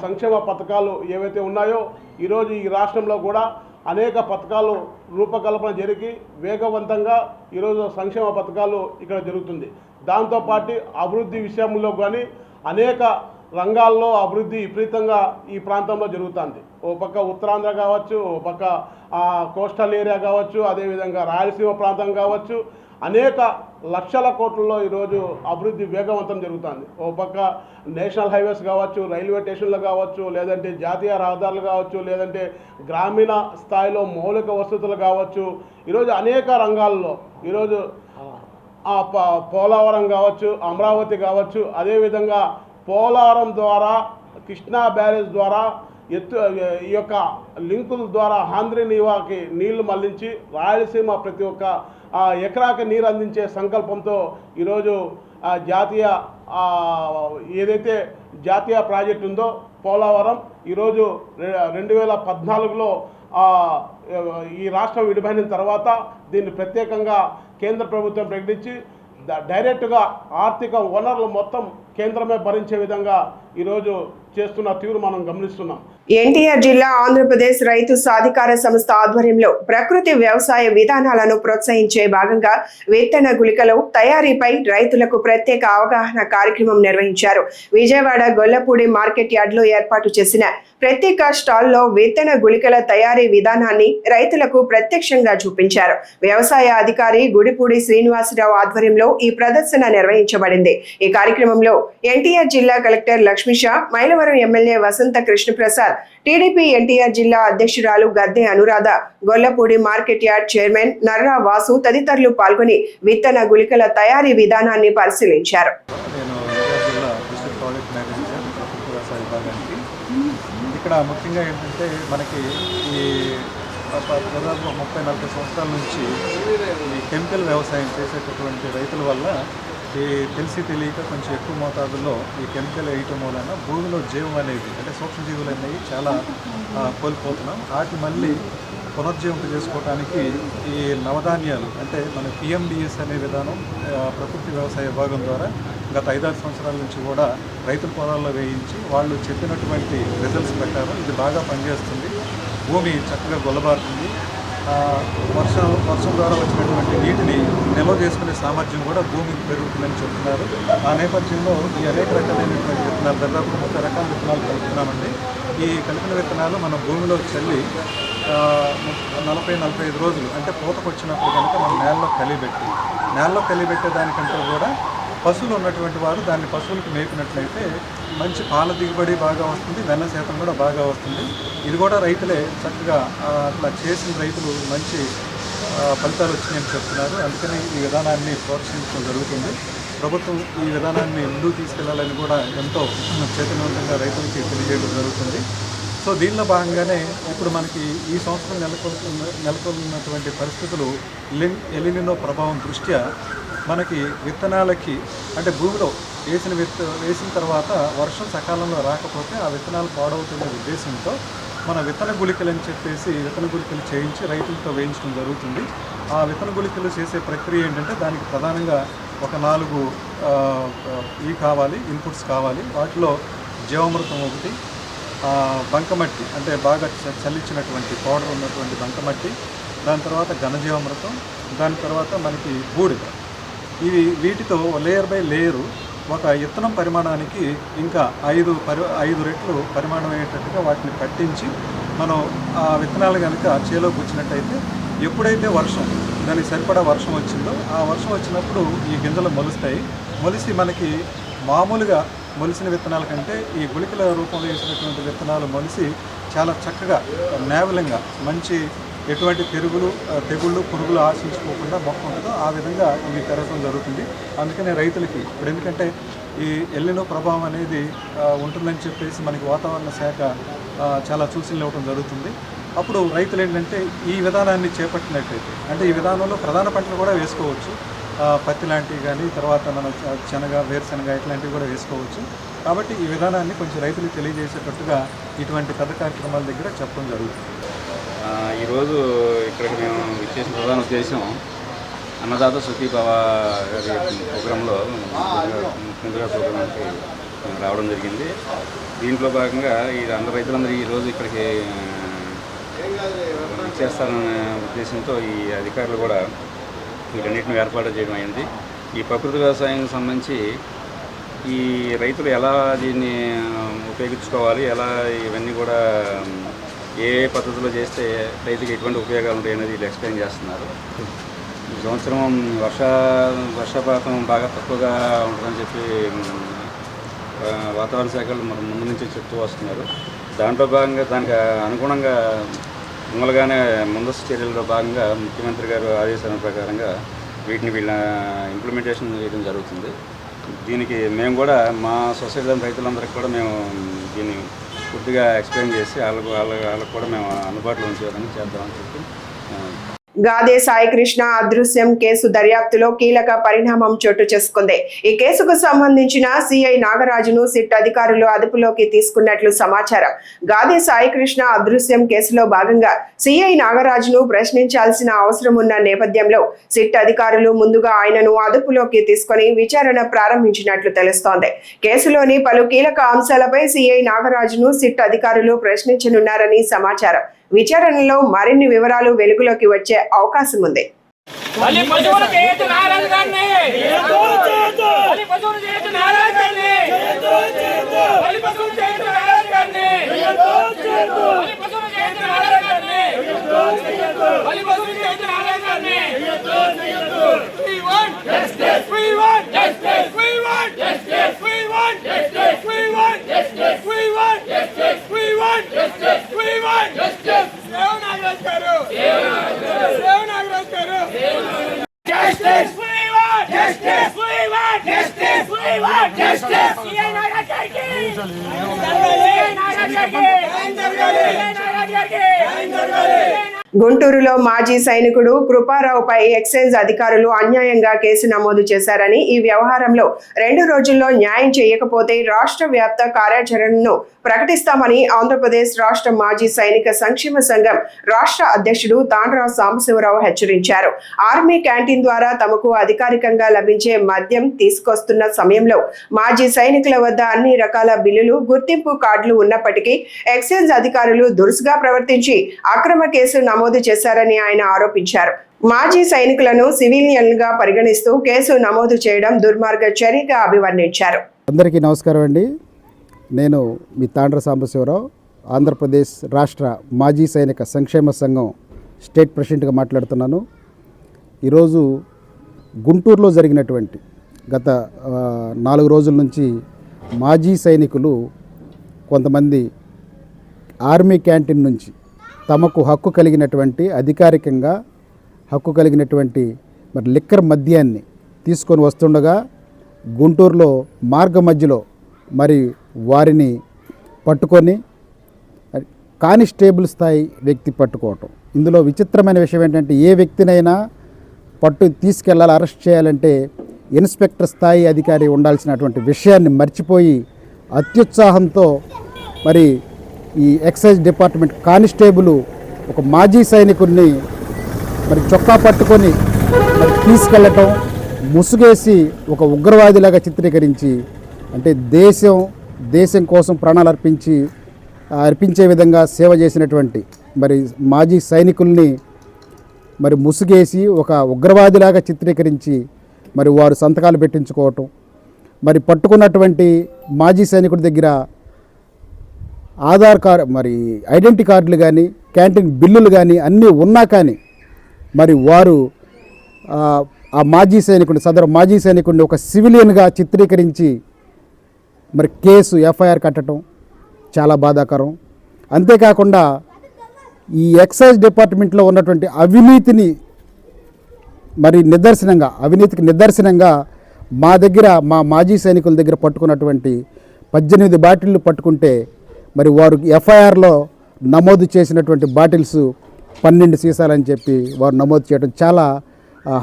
సంక్షేమ పథకాలు ఏవైతే ఉన్నాయో ఈరోజు ఈ రాష్ట్రంలో కూడా అనేక పథకాలు రూపకల్పన జరిగి వేగవంతంగా ఈరోజు సంక్షేమ పథకాలు ఇక్కడ జరుగుతుంది. దాంతోపాటు అభివృద్ధి విషయంలో కానీ అనేక రంగాల్లో అభివృద్ధి విపరీతంగా ఈ ప్రాంతంలో జరుగుతుంది. ఓ పక్క ఉత్తరాంధ్ర కావచ్చు, ఓ పక్క కోస్టల్ ఏరియా కావచ్చు, అదేవిధంగా రాయలసీమ ప్రాంతం కావచ్చు, అనేక లక్షల కోట్లలో ఈరోజు అభివృద్ధి వేగవంతం జరుగుతుంది. ఓ పక్క నేషనల్ హైవేస్ కావచ్చు, రైల్వే స్టేషన్లు కావచ్చు, లేదంటే జాతీయ రహదారులు కావచ్చు, లేదంటే గ్రామీణ స్థాయిలో మౌలిక వసతులు కావచ్చు, ఈరోజు అనేక రంగాల్లో ఈరోజు పోలవరం కావచ్చు, అమరావతి కావచ్చు, అదేవిధంగా పోలవరం ద్వారా కృష్ణా బ్యారేజ్ ద్వారా ఈ యొక్క లింకుల ద్వారా ఆంధ్ర నీవాకి నీళ్లు మళ్లించి రాయలసీమ ప్రతి ఒక్క ఎకరాకి నీరు అందించే సంకల్పంతో ఈరోజు జాతీయ ఏదైతే జాతీయ ప్రాజెక్టు ఉందో పోలవరం ఈరోజు 2014లో ఈ రాష్ట్రం విడిపోయిన తర్వాత దీన్ని ప్రత్యేకంగా కేంద్ర ప్రభుత్వం ప్రకటించి డైరెక్ట్గా ఆర్థిక వనరులు మొత్తం కేంద్రమే భరించే విధంగా ఈరోజు చేస్తున్న తీరు మనం గమనిస్తున్నాం. ఎన్టీఆర్ జిల్లా ఆంధ్రప్రదేశ్ రైతు సాధికార సంస్థ ఆధ్వర్యంలో ప్రకృతి వ్యవసాయ విధానాలను ప్రోత్సహించే భాగంగా విత్తన గుళికల తయారీపై రైతులకు ప్రత్యేక అవగాహన కార్యక్రమం నిర్వహించారు. విజయవాడ గొల్లపూడి మార్కెట్ యార్డ్లో ఏర్పాటు చేసిన ప్రత్యేక స్టాల్లో విత్తన గుళికల తయారీ విధానాన్ని రైతులకు ప్రత్యక్షంగా చూపించారు. వ్యవసాయ అధికారి గుడిపూడి శ్రీనివాసరావు ఆధ్వర్యంలో ఈ ప్రదర్శన నిర్వహించబడింది. ఈ కార్యక్రమంలో ఎన్టీఆర్ జిల్లా collector Lakshmisha, Mylavaram MLA Vasantha Krishnaprasad, TDP NTR జిల్లా అధ్యక్షురాలు Gadde Anuradha, Gollapudi market yard chairman Narra Vasu తదితరులు పాల్గొని విత్తన గుళికల తయారీ విధానాన్ని పరిశీలించారు. ఇక్కడ ముఖ్యంగా ఏంటంటే మనకి ఈ దాదాపు 30-40 సంవత్సరాల నుంచి ఈ కెమికల్ వ్యవసాయం చేసేటటువంటి రైతుల వల్ల ఈ తెలియక కొంచెం ఎక్కువ మోతాదులో ఈ కెమికల్ వేయటం వలన భూమిలో జీవం అనేది అంటే సూక్ష్మజీవులు అనేవి చాలా కోల్పోతున్నాం. వాటి మళ్ళీ పునర్జీవింప చేసుకోవడానికి ఈ నవధాన్యాలు అంటే మన పిఎండిఎస్ అనే విధానం ప్రకృతి వ్యవసాయ విభాగం ద్వారా గత 5-6 సంవత్సరాల నుంచి కూడా రైతుల పొలాల్లో వేయించి వాళ్ళు చెప్పినటువంటి రిజల్ట్స్ ప్రకారం ఇది బాగా పనిచేస్తుంది. భూమి చక్కగా గొల్లబారుతుంది. వర్షం ద్వారా వచ్చినటువంటి నీటిని నిల్వ చేసుకునే సామర్థ్యం కూడా భూమికి పెరుగుతుందని చెప్తున్నారు. ఆ నేపథ్యంలో ఈ అనేక రకాలైనటువంటి విత్తనాలు దాదాపు 30 రకాల విత్తనాలు కలుపుతున్నామండి. ఈ కలిపిన విత్తనాలు మనం భూమిలో చల్లి 40-45 రోజులు అంటే పూతకు వచ్చినప్పుడు కనుక మనం నేలలో కలిపెట్టే దానికంటే కూడా పశువులు ఉన్నటువంటి వారు దాన్ని పశువులకు మేపినట్లయితే మంచి పాల దిగుబడి బాగా వస్తుంది, వెన్న శాతం కూడా బాగా వస్తుంది. ఇది కూడా రైతులే చక్కగా అట్లా చేసిన రైతులు మంచి ఫలితాలు వచ్చినాయని చెప్తున్నారు. అందుకని ఈ విధానాన్ని ప్రోత్సహించడం జరుగుతుంది. ప్రభుత్వం ఈ విధానాన్ని ముందుకు తీసుకెళ్లాలని కూడా ఎంతో చైతన్యవంతంగా రైతులకి తెలియజేయడం జరుగుతుంది. సో దీనిలో భాగంగానే ఇప్పుడు మనకి ఈ సంవత్సరం నెలకొన్నటువంటి పరిస్థితులు ఎలినినో ప్రభావం దృష్ట్యా మనకి విత్తనాలకి అంటే భూమిలో వేసిన తర్వాత వర్షం సకాలంలో రాకపోతే ఆ విత్తనాలు పాడవుతున్న ఉద్దేశంతో మన విత్తన గుళికలు అని చెప్పేసి విత్తన గుళికలు చేయించి రైతులతో వేయించడం జరుగుతుంది. ఆ విత్తన గుళికలు చేసే ప్రక్రియ ఏంటంటే దానికి ప్రధానంగా ఒక 4 ఇన్పుట్స్ కావాలి. వాటిలో జీవామృతం ఒకటి, బంకమట్టి అంటే బాగా చల్లించినటువంటి పౌడర్ ఉన్నటువంటి బంకమట్టి, దాని తర్వాత ఘనజీవామృతం, దాని తర్వాత మనకి బూడిద. వీటితో లేయర్ బై లేయరు ఒక విత్తనం పరిమాణానికి ఇంకా 5 రెట్లు పరిమాణం అయ్యేటట్టుగా వాటిని కట్టించి మనం ఆ విత్తనాలు కనుక చేలో గుచ్చినట్టయితే ఎప్పుడైతే దానికి సరిపడా వర్షం వచ్చిందో ఆ వర్షం వచ్చినప్పుడు ఈ గింజలు మొలిసి మనకి మామూలుగా మొలిసిన విత్తనాల కంటే ఈ గుళికల రూపంలో వేసినటువంటి విత్తనాలు మొలిసి చాలా చక్కగా నేవలంగా మంచి ఎటువంటి తెగుళ్ళు పురుగులు ఆశించుకోకుండా మొక్క ఉంటుందో ఆ విధంగా ఇవి పెరగడం జరుగుతుంది. అందుకనే రైతులకి ఇప్పుడు ఎందుకంటే ఈ ఎల్నినో ప్రభావం అనేది ఉంటుందని చెప్పేసి మనకి వాతావరణ శాఖ చాలా సూచనలు ఇవ్వడం జరుగుతుంది. అప్పుడు రైతులు ఏంటంటే ఈ విధానాన్ని చేపట్టినట్లయితే అంటే ఈ విధానంలో ప్రధాన పంటలు కూడా వేసుకోవచ్చు. పత్తి లాంటివి కానీ తర్వాత మన శనగ, వేరుశనగ ఇట్లాంటివి కూడా వేసుకోవచ్చు. కాబట్టి ఈ విధానాన్ని కొంచెం రైతులకు తెలియజేసేటట్టుగా ఇటువంటి పెద్ద కార్యక్రమాల దగ్గర చెప్పడం జరుగుతుంది. ఈరోజు ఇక్కడికి మేము ఇచ్చేసిన ప్రధాన ఉద్దేశం అన్నదాత సుఖీభవ గారి ప్రోగ్రాంలో ముఖ్యమంత్రి ప్రోగ్రాంకి రావడం జరిగింది. దీంట్లో భాగంగా అందరు రైతులందరూ ఈరోజు ఇక్కడికి ఇచ్చేస్తారనే ఉద్దేశంతో ఈ అధికారులు కూడా వీటన్నిటిని ఏర్పాటు చేయడం అయింది. ఈ ప్రకృతి వ్యవసాయానికి సంబంధించి ఈ రైతులు ఎలా దీన్ని ఉపయోగించుకోవాలి, ఎలా ఇవన్నీ కూడా ఏ పద్ధతిలో చేస్తే రైతుకి ఎటువంటి ఉపయోగాలు ఉంటాయి అనేది వీళ్ళు ఎక్స్ప్లెయిన్ చేస్తున్నారు. ఈ సంవత్సరం వర్షపాతం బాగా తక్కువగా ఉంటుందని చెప్పి వాతావరణ శాఖలు మన ముందు నుంచి చెప్తూ వస్తున్నారు. దాంట్లో భాగంగా దానికి అనుగుణంగా ముందుగానే ముందస్తు చర్యల్లో భాగంగా ముఖ్యమంత్రి గారు ఆదేశాల ప్రకారంగా వీళ్ళ ఇంప్లిమెంటేషన్ చేయడం జరుగుతుంది. దీనికి మేము కూడా మా సొసైటీలోని రైతులందరికీ కూడా మేము దీన్ని పూర్తిగా ఎక్స్ప్లెయిన్ చేసి వాళ్ళకు కూడా మేము అందుబాటులో ఉంచే విధంగా చేద్దామని చెప్పి గాదే సాయికృష్ణ అదృశ్యం కేసు దర్యాప్తులో కీలక పరిణామం చోటు చేసుకుంది. ఈ కేసుకు సంబంధించిన సిఐ నాగరాజును సిట్ అధికారులు అదుపులోకి తీసుకున్నట్లు సమాచారం. గాదే సాయికృష్ణ అదృశ్యం కేసులో భాగంగా సిఐ నాగరాజును ప్రశ్నించాల్సిన అవసరం ఉన్న నేపథ్యంలో సిట్ అధికారులు ముందుగా ఆయనను అదుపులోకి తీసుకుని విచారణ ప్రారంభించినట్లు తెలుస్తోంది. కేసులోని పలు కీలక అంశాలపై సిఐ నాగరాజును సిట్ అధికారులు ప్రశ్నించనున్నారని సమాచారం. విచారణలో మరిన్ని వివరాలు వెలుగులోకి వచ్చే అవకాశం ఉంది. గుంటూరులో మాజీ సైనికుడు కృపారావుపై ఎక్సైజ్ అధికారులు అన్యాయంగా కేసు నమోదు చేశారని, ఈ వ్యవహారంలో 2 రోజుల్లో న్యాయం చేయకపోతే రాష్ట్ర వ్యాప్త కార్యాచరణను ప్రకటిస్తామని ఆంధ్రప్రదేశ్ రాష్ట్ర మాజీ సైనిక సంక్షేమ సంఘం రాష్ట్ర అధ్యక్షుడు తాండ్ర సాంబశివరావు హెచ్చరించారు. ఆర్మీ క్యాంటీన్ ద్వారా తమకు అధికారికంగా లభించే మద్యం తీసుకొస్తున్న సమయంలో మాజీ సైనికుల వద్ద అన్ని రకాల బిల్లులు, గుర్తింపు కార్డులు ఉన్నప్పటికీ ఎక్సైజ్ అధికారులు దురుసుగా ప్రవర్తించి అక్రమ కేసు నమోదు చేశారని ఆయన ఆరోపించారు. మాజీ సైనికులను సివిలియన్లుగా పరిగణిస్తూ కేసు నమోదు చేయడం దుర్మార్గ చర్యగా అభివర్ణించారు. అందరికీ నమస్కారం అండి. నేను మీ తాండ్ర సాంబశివరావు, ఆంధ్రప్రదేశ్ రాష్ట్ర మాజీ సైనిక సంక్షేమ సంఘం స్టేట్ ప్రెసిడెంట్గా మాట్లాడుతున్నాను. ఈరోజు గుంటూరులో జరిగినటువంటి గత 4 రోజుల నుంచి మాజీ సైనికులు కొంతమంది ఆర్మీ క్యాంటీన్ నుంచి తమకు హక్కు కలిగినటువంటి, అధికారికంగా హక్కు కలిగినటువంటి మరి లిక్కర్ మద్యాన్ని తీసుకొని వస్తుండగా గుంటూరులో మార్గ మధ్యలో మరి వారిని పట్టుకొని కానిస్టేబుల్ స్థాయి వ్యక్తి పట్టుకోవటం. ఇందులో విచిత్రమైన విషయం ఏంటంటే, ఏ వ్యక్తినైనా తీసుకెళ్ళాలి, అరెస్ట్ చేయాలంటే ఇన్స్పెక్టర్ స్థాయి అధికారి ఉండాల్సినటువంటి విషయాన్ని మర్చిపోయి అత్యుత్సాహంతో మరి ఈ ఎక్సైజ్ డిపార్ట్మెంట్ కానిస్టేబుల్ ఒక మాజీ సైనికుడిని మరి చొక్కా పట్టుకొని మరి తీసుకెళ్ళటం, ముసుగేసి ఒక ఉగ్రవాదిలాగా చిత్రీకరించి, అంటే దేశం కోసం ప్రాణాలు అర్పించే విధంగా సేవ చేసినటువంటి మరి మాజీ సైనికుల్ని మరి ముసుగేసి ఒక ఉగ్రవాదిలాగా చిత్రీకరించి మరి వారు సంతకాలు పెట్టించుకోవటం, మరి పట్టుకున్నటువంటి మాజీ సైనికుడి దగ్గర ఆధార్ కార్డు, మరి ఐడెంటిటీ కార్డులు కానీ, క్యాంటీన్ బిల్లులు కానీ అన్నీ ఉన్నా కానీ మరి వారు ఆ మాజీ సైనికుడిని, సదరు మాజీ సైనికుడిని ఒక సివిలియన్గా చిత్రీకరించి మరి కేసు ఎఫ్ఐఆర్ కట్టడం చాలా బాధాకరం. అంతేకాకుండా ఈ ఎక్సైజ్ డిపార్ట్మెంట్లో ఉన్నటువంటి అవినీతికి నిదర్శనంగా మా మాజీ సైనికుల దగ్గర పట్టుకున్నటువంటి 18 బాటిళ్ళు పట్టుకుంటే మరి వారు ఎఫ్ఐఆర్లో నమోదు చేసినటువంటి బాటిల్స్ 12 సీసాలని చెప్పి వారు నమోదు చేయడం చాలా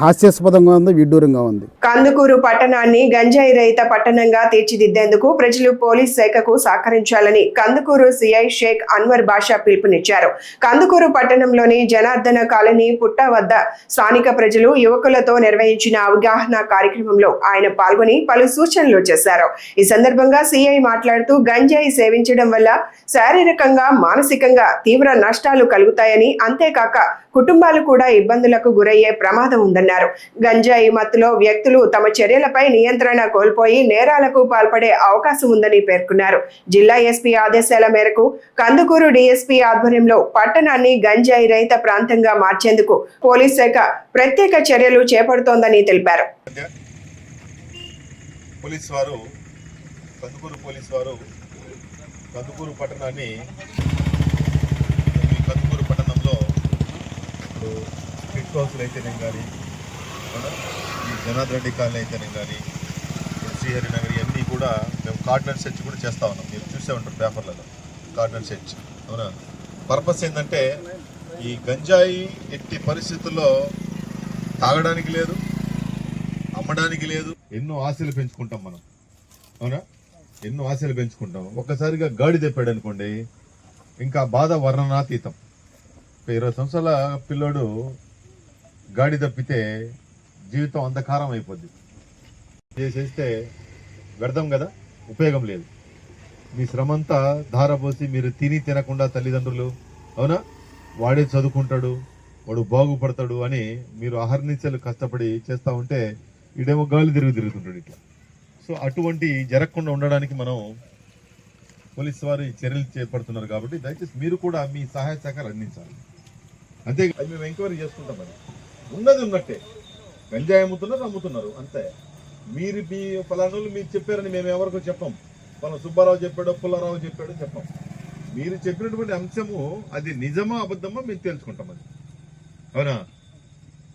హాస్యాస్పదంగా ఉంది, విడ్డూరంగా ఉంది. కందుకూరు పట్టణాన్ని గంజాయి రహిత పట్టణంగా తీర్చిదిద్దేందుకు ప్రజలు పోలీస్ శాఖకు సహకరించాలని కందుకూరు సిఐ షేక్ అన్వర్ బాషా పిలుపునిచ్చారు. కందుకూరు పట్టణంలోని జనార్దన కాలనీ పుట్ట వద్ద స్థానిక ప్రజలు, యువకులతో నిర్వహించిన అవగాహన కార్యక్రమంలో ఆయన పాల్గొని పలు సూచనలు చేశారు. ఈ సందర్భంగా సిఐ మాట్లాడుతూ, గంజాయి సేవించడం వల్ల శారీరకంగా, మానసికంగా తీవ్ర నష్టాలు కలుగుతాయని, అంతేకాక కుటుంబాలు కూడా ఇబ్బందులకు గురయ్యే ప్రమాదం ఉందన్నారు. గంజాయి మత్తులో వ్యక్తులు తమ చర్యలపై నియంత్రణ కోల్పోయి నేరాలకు పాల్పడే అవకాశం ఉందని పేర్కొన్నారు. జిల్లా ఎస్పీ ఆదేశాల మేరకు కందుకూరు డీఎస్పీ ఆధ్వర్యంలో పట్టణాన్ని గంజాయి రహిత ప్రాంతంగా మార్చేందుకు పోలీస్ శాఖ ప్రత్యేక చర్యలు చేపడుతోందని తెలిపారు. స్ట్రీట్ హౌస్లు అయితేనే కానీ, ఈ జనార్దన్ రెడ్డి కాలనీ అయితేనే కానీ, శ్రీహరి నగర్ ఇవన్నీ కూడా మేము కార్డినెన్స్ సెర్చ్ కూడా చేస్తూ ఉన్నాం. మీరు చూసే ఉంటారు పేపర్లలో. Corner set. అవునా? పర్పస్ ఏంటంటే ఈ గంజాయి ఎట్టి పరిస్థితుల్లో తాగడానికి లేదు, అమ్మడానికి లేదు. ఎన్నో ఆశలు పెంచుకుంటాం మనం. అవునా? ఎన్నో ఆశలు పెంచుకుంటాం. ఒక్కసారిగా గాడి తెప్పాడు అనుకోండి, ఇంకా బాధ వర్ణనాతీతం. 20 సంవత్సరాల పిల్లోడు గాడి తప్పితే జీవితం అంధకారం అయిపోద్ది. చేసేస్తే వ్యర్థం కదా, ఉపయోగం లేదు. మీ శ్రమంతా ధారపోసి మీరు తినకుండా తల్లిదండ్రులు, అవునా, వాడే చదువుకుంటాడు, వాడు బాగుపడతాడు అని మీరు అహర్నిశలు కష్టపడి చేస్తూ ఉంటే ఈడేమో గాలి తిరుగుతుంటాడు ఇట్లా. సో అటువంటి జరగకుండా ఉండడానికి మనం పోలీసు వారు చర్యలు చేపడుతున్నారు. కాబట్టి దయచేసి మీరు కూడా మీ సహాయ సహకారం అందించాలి. అంతే, అది మేము ఎంక్వైరీ చేసుకుంటాం. అది ఉన్నది ఉన్నట్టే, గంజాయి అమ్ముతున్నారు అంతే. మీరు మీ ఫలానాలు మీరు చెప్పారని మేము ఎవరికో చెప్పాం. మన సుబ్బారావు చెప్పాడో పుల్లారావు చెప్పాడో చెప్పాం. మీరు చెప్పినటువంటి అంశము అది నిజమా అబద్ధమా మేము తెలుసుకుంటాం. అది అవునా?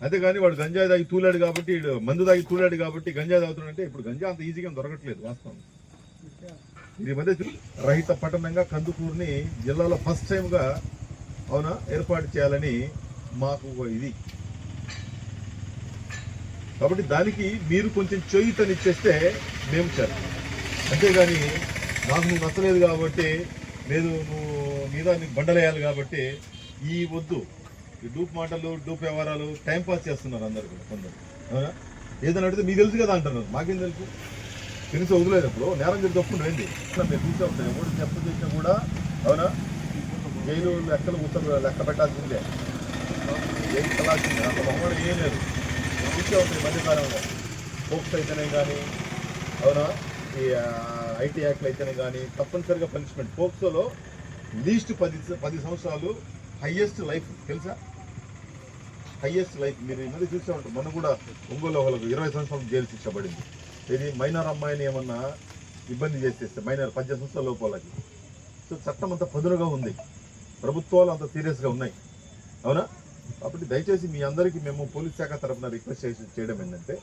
అదే కానీ వాడు గంజాయి తాగి తూలాడు కాబట్టి, మందు తాగి తూలాడు కాబట్టి గంజాయి తాగుతున్నాడంటే ఇప్పుడు గంజా అంత ఈజీగా దొరకట్లేదు వాస్తవం. ఇది మధ్య రహిత పట్టణంగా కందుకూరుని జిల్లాలో ఫస్ట్ టైంగా, అవునా, ఏర్పాటు చేయాలని మాకు ఇది. కాబట్టి దానికి మీరు కొంచెం చేయూతనిచ్చేస్తే మేము చేస్తాం. అంతేగాని నాకు నువ్వు నచ్చలేదు కాబట్టి, లేదు నువ్వు మీద నీకు బండలేయాలి కాబట్టి ఈ వద్దు. ఈ డూప్ మాటలు, డూప్ వ్యవహారాలు టైంపాస్ చేస్తున్నారు అందరు కూడా కొందరు. అవునా? ఏదైనా అడిగితే మీకు తెలుసు కదా అంటున్నారు. మాకేం తెలుసు? తెలిసి వదిలేనప్పుడు నేరం జరిగి తప్పుడు ఏంది మీరు చూసే ఉంటాయి. ఎవరు చెప్పు చేసినా కూడా, అవునా, జైలు లెక్కలు ఉత్తర్వులు లెక్క పెట్టాల్సిందే, జైలు కలాల్సిందే. అంత బొమ్మలు ఏం లేదు. చూసే ఉంటాయి మధ్యకాలంలో పోక్స్ అయితేనే కానీ, అవునా, ఈ ఐటీ యాక్ట్లు అయితేనే కానీ తప్పనిసరిగా పనిష్మెంట్. పోక్సోలో లీస్ట్ 10 సంవత్సరాలు హైయెస్ట్ లైఫ్, తెలుసా? Highest life. మీరు ఈ మధ్య చూసే ఉంటారు. మొన్న కూడా ఒంగోలు వాళ్ళకు 20 సంవత్సరాలు జైలు శిక్ష పడింది. ఇది మైనర్ అమ్మాయిని ఏమన్నా ఇబ్బంది చేసేస్తే, మైనర్ 18 సంవత్సరాల లోపలకి. సో చట్టం అంత పదునుగా ఉంది, ప్రభుత్వాలు అంత సీరియస్గా ఉన్నాయి. అవునా? కాబట్టి దయచేసి మీ అందరికీ మేము పోలీస్ శాఖ తరఫున రిక్వెస్ట్ చేయడం ఏంటంటే,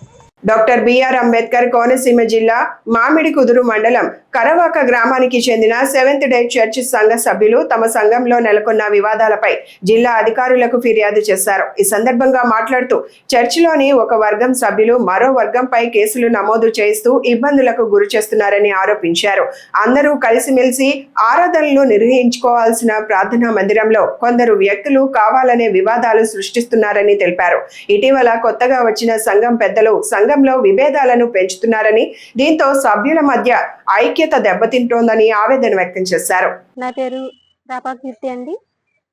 డాక్టర్ బిఆర్ అంబేద్కర్ కోనసీమ జిల్లా మామిడికుదురు మండలం కరవాక గ్రామానికి చెందిన సెవెంత్ డే చర్చ్ సంఘ సభ్యులు తమ సంఘంలో నెలకొన్న వివాదాలపై జిల్లా అధికారులకు ఫిర్యాదు చేశారు. ఈ సందర్భంగా మాట్లాడుతూ చర్చిలోని ఒక వర్గం సభ్యులు మరో వర్గంపై కేసులు నమోదు చేస్తూ ఇబ్బందులకు గురి చేస్తున్నారని ఆరోపించారు. అందరూ కలిసిమెలిసి ఆరాధనలు నిర్వహించుకోవాల్సిన ప్రార్థనా మందిరంలో కొందరు వ్యక్తులు కావాలనే వివాదాలు సృష్టిస్తున్నారని తెలిపారు. ఇటీవల కొత్తగా వచ్చిన సంఘం పెద్దలు సంఘంలో విభేదాలను పెంచుతున్నారని, దీంతో సభ్యుల మధ్య ఐక్యత దెబ్బతింటోందని ఆవేదన వ్యక్తం చేశారు. నా పేరు రాపాకీర్తి అండి.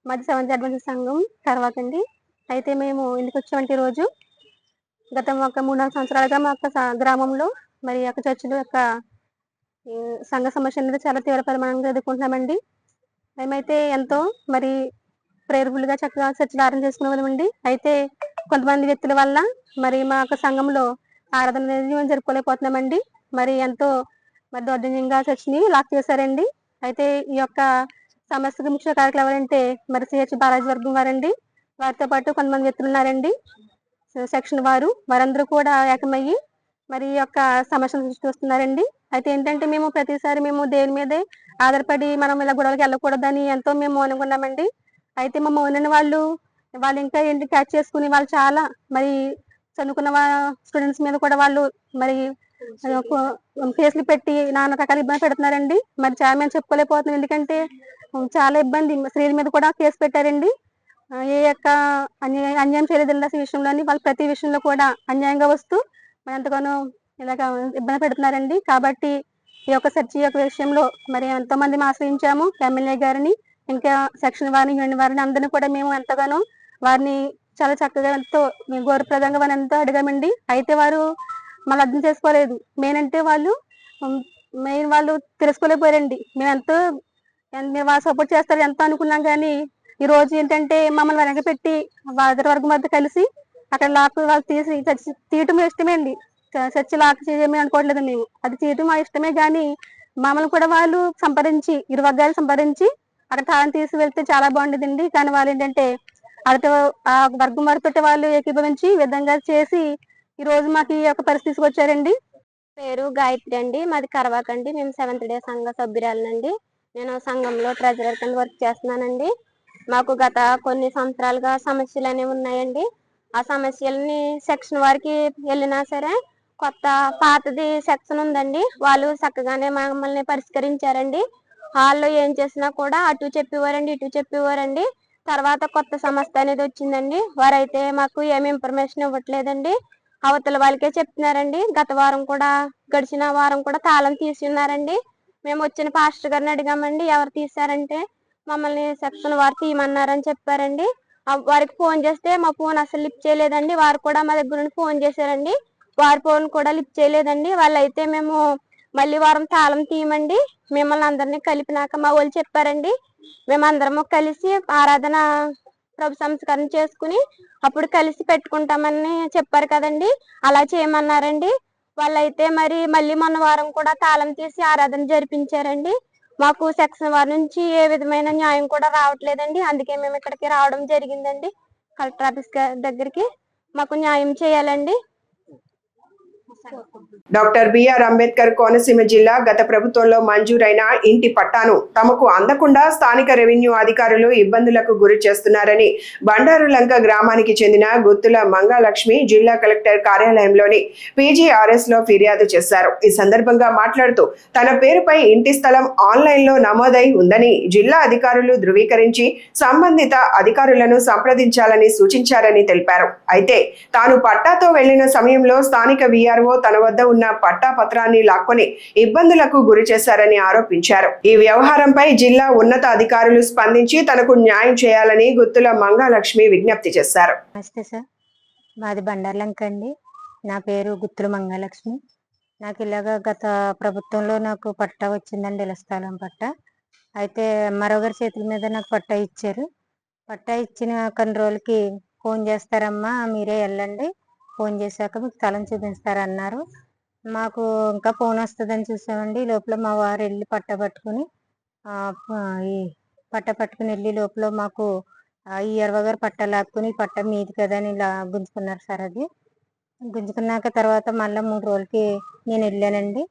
మాది సెవెంత్ అడ్వెంటిస్ట్ సంఘం తర్వాత అండి. అయితే మేము ఇంటికి వచ్చినటువంటి రోజు గత ఒక 3-4 సంవత్సరాలుగా మా యొక్క గ్రామంలో మరి యొక్క చర్చిలో యొక్క సంఘ సమస్య అనేది చాలా తీవ్ర పరిమాణంగా ఎదుర్కొంటున్నామండి. మేమైతే ఎంతో మరి ప్రేయర్ఫుల్గా చక్కగా చర్చలు ఆరాధన చేసుకునేవాళ్ళమండి. అయితే కొంతమంది వ్యక్తుల వల్ల మరి మా యొక్క సంఘంలో ఆరాధన అనేది మేము జరుపుకోలేకపోతున్నామండి. మరి ఎంతో మరి దౌర్జన్యంగా చర్చిని లాక్ చేశారండి. అయితే ఈ యొక్క సమస్యకు ముఖ్య కారకులు ఎవరంటే మరి సిహెచ్ బాలాజీ వర్గం వారండి. వారితో పాటు కొంతమంది వ్యక్తులు ఉన్నారండి, సెక్షన్ వారందరూ కూడా ఏకమయ్యి మరి ఈ యొక్క సమస్యను సృష్టిస్తున్నారండి. అయితే ఏంటంటే మేము ప్రతిసారి మేము దేవుని మీదే ఆధారపడి మనం ఇలా గొడవలకి వెళ్ళకూడదని ఎంతో మేము మౌనంగా అయితే మా మౌనని వాళ్ళు ఇంకా ఏంటి క్యాచ్ చేసుకుని వాళ్ళు చాలా మరి చదువుకున్న స్టూడెంట్స్ మీద కూడా వాళ్ళు మరి కేసులు పెట్టి నానా రకాల ఇబ్బంది పెడుతున్నారండి. మరి చాలా మేము చెప్పుకోలేకపోతున్నాం, ఎందుకంటే చాలా ఇబ్బంది. స్త్రీల మీద కూడా కేసు పెట్టారండి. ఏ యొక్క అన్యాయం చేయలేదండి అసలు విషయంలోని. వాళ్ళు ప్రతి విషయంలో కూడా అన్యాయంగా వస్తూ మరి ఎంతగానో ఇలాగ ఇబ్బంది పెడుతున్నారండి. కాబట్టి ఈ యొక్క చర్చి యొక్క విషయంలో మరి ఎంతో మంది ఆశ్రయించాము, ఎమ్మెల్యే గారిని, ఇంకా సెక్షన్ వారిని, యూనియన్ వారిని, అందరినీ కూడా మేము ఎంతగానో వారిని చాలా చక్కగా ఎంతో గౌరవప్రదంగా వారిని ఎంతో అడిగామండి. అయితే వారు మళ్ళీ అర్థం చేసుకోలేదు. వాళ్ళు తెలుసుకోలేకపోయారండి. మేము ఎంతో వాళ్ళు సపోర్ట్ చేస్తారు ఎంతో అనుకున్నాం, కానీ ఈ రోజు ఏంటంటే మమ్మల్ని వెనక పెట్టి వారి వర్గం వద్ద కలిసి అక్కడ లాక్ వాళ్ళు తీసి తీయటం ఇష్టమే అండి. చర్చి లాక్ చేయమని అనుకోవట్లేదు మేము, అది తీయటం మా ఇష్టమే. కానీ మమ్మల్ని కూడా వాళ్ళు సంప్రదించి, ఇరు వర్గాలు సంప్రదించి అక్కడ తాళం తీసి వెళ్తే చాలా బాగుండేదండి. కానీ వాళ్ళు ఏంటంటే అటు ఆ వర్గం వారితో వాళ్ళు ఏకీభవించి విధంగా చేసి ఈ రోజు మాకు ఈ యొక్క పరిస్థితికి వచ్చారండి. పేరు గాయత్రి అండి, మాది కరవాకండి. మేము సెవెంత్ డే సంఘ సభ్యురాలనండి. నేను సంఘంలో ట్రెజరర్ కింద వర్క్ చేస్తున్నానండి. మాకు గత కొన్ని సంవత్సరాలుగా సమస్యలు అనేవి ఉన్నాయండి. ఆ సమస్యలని సెక్షన్ వారికి వెళ్ళినా సరే కొత్త పాతది సెక్షన్ ఉందండి, వాళ్ళు చక్కగానే మమ్మల్ని పరిష్కరించారండి. వాళ్ళు ఏం చేసినా కూడా అటు చెప్పేవారండి, ఇటు చెప్పేవారండి. తర్వాత కొత్త సంస్థ అనేది వచ్చిందండి, వారైతే మాకు ఏమి ఇన్ఫర్మేషన్ ఇవ్వట్లేదండి, అవతల వాళ్ళకే చెప్తున్నారండి. గడిచిన వారం కూడా తాళం తీసి ఉన్నారండి. మేము వచ్చిన పాస్టర్ గారిని అడిగామండి, ఎవరు తీశారంటే మమ్మల్ని సెక్షన్ వారు తీయమన్నారని చెప్పారండి. వారికి ఫోన్ చేస్తే మా ఫోన్ అసలు లిఫ్ట్ చేయలేదండి. వారు కూడా మా దగ్గర నుండి ఫోన్ చేశారండి, వారి ఫోన్ కూడా లిఫ్ట్ చేయలేదండి. వాళ్ళైతే మేము మళ్ళీ వారం తాళం తీయమండి, మిమ్మల్ని అందరినీ కలిపినాక మా వాళ్ళు చెప్పారండి, మేమందరము కలిసి ఆరాధన ప్రభు సంస్కరణ చేసుకుని అప్పుడు కలిసి పెట్టుకుంటామని చెప్పారు కదండి, అలా చేయమన్నారండి. వాళ్ళైతే మళ్ళీ మొన్న వారం కూడా తాళం తీసి ఆరాధన జరిపించారండి. మాకు సెక్షన్ వారి నుంచి ఏ విధమైన న్యాయం కూడా రావట్లేదండి. అందుకే మేము ఇక్కడికి రావడం జరిగిందండి, కలెక్టర్ ఆఫీస్ దగ్గరికి. మాకు న్యాయం చేయాలండి. డాక్టర్ బిఆర్ అంబేద్కర్ కోనసీమ జిల్లా గత ప్రభుత్వంలో మంజూరైన ఇంటి పట్టాను తమకు అందకుండా స్థానిక రెవెన్యూ అధికారులు ఇబ్బందులకు గురి చేస్తున్నారని బండారులంక గ్రామానికి చెందిన గుత్తుల మంగాలక్ష్మి జిల్లా కలెక్టర్ కార్యాలయంలోని PGRS లో ఫిర్యాదు చేశారు. ఈ సందర్భంగా మాట్లాడుతూ తన పేరుపై ఇంటి స్థలం ఆన్లైన్ లో నమోదై ఉందని జిల్లా అధికారులు ధృవీకరించి సంబంధిత అధికారులను సంప్రదించాలని సూచించారని తెలిపారు. అయితే తాను పట్టాతో వెళ్లిన సమయంలో స్థానిక VRO తన వద్ద ఉన్న పట్టా పత్రాన్ని లాక్కొని ఇబ్బందులకు గురి చేశారని ఆరోపించారు. ఈ వ్యవహారంపై జిల్లా ఉన్నత అధికారులు స్పందించి తనకు న్యాయం చేయాలని గుత్తుల మంగాలక్ష్మి విజ్ఞప్తి చేశారు. నమస్తే సార్, మాది బండార్లంక అండి. నా పేరు గుత్తుల మంగాలక్ష్మి. నాకు ఇలాగా గత ప్రభుత్వంలో నాకు పట్టా వచ్చిందండి, ఇళ్ల స్థలం పట్టా. అయితే మరో గారి చేతుల మీద నాకు పట్టా ఇచ్చారు. పట్టా ఇచ్చిన కొన్ని రోజులకి ఫోన్ చేస్తారమ్మా, మీరే వెళ్ళండి, ఫోన్ చేశాక మీకు స్థలం చూపిస్తారన్నారు. మాకు ఇంకా ఫోన్ వస్తుందని చూసామండి. లోపల మా వారు వెళ్ళి పట్టా పట్టుకుని వెళ్ళి లోపల మాకు ఈ 20 గారు పట్టా లాక్కుని పట్టా మీది కదా అని ఇలా గుంజుకున్నారు సార్. అది గుంజుకున్నాక తర్వాత మళ్ళీ 3 రోజులకి నేను వెళ్ళానండి.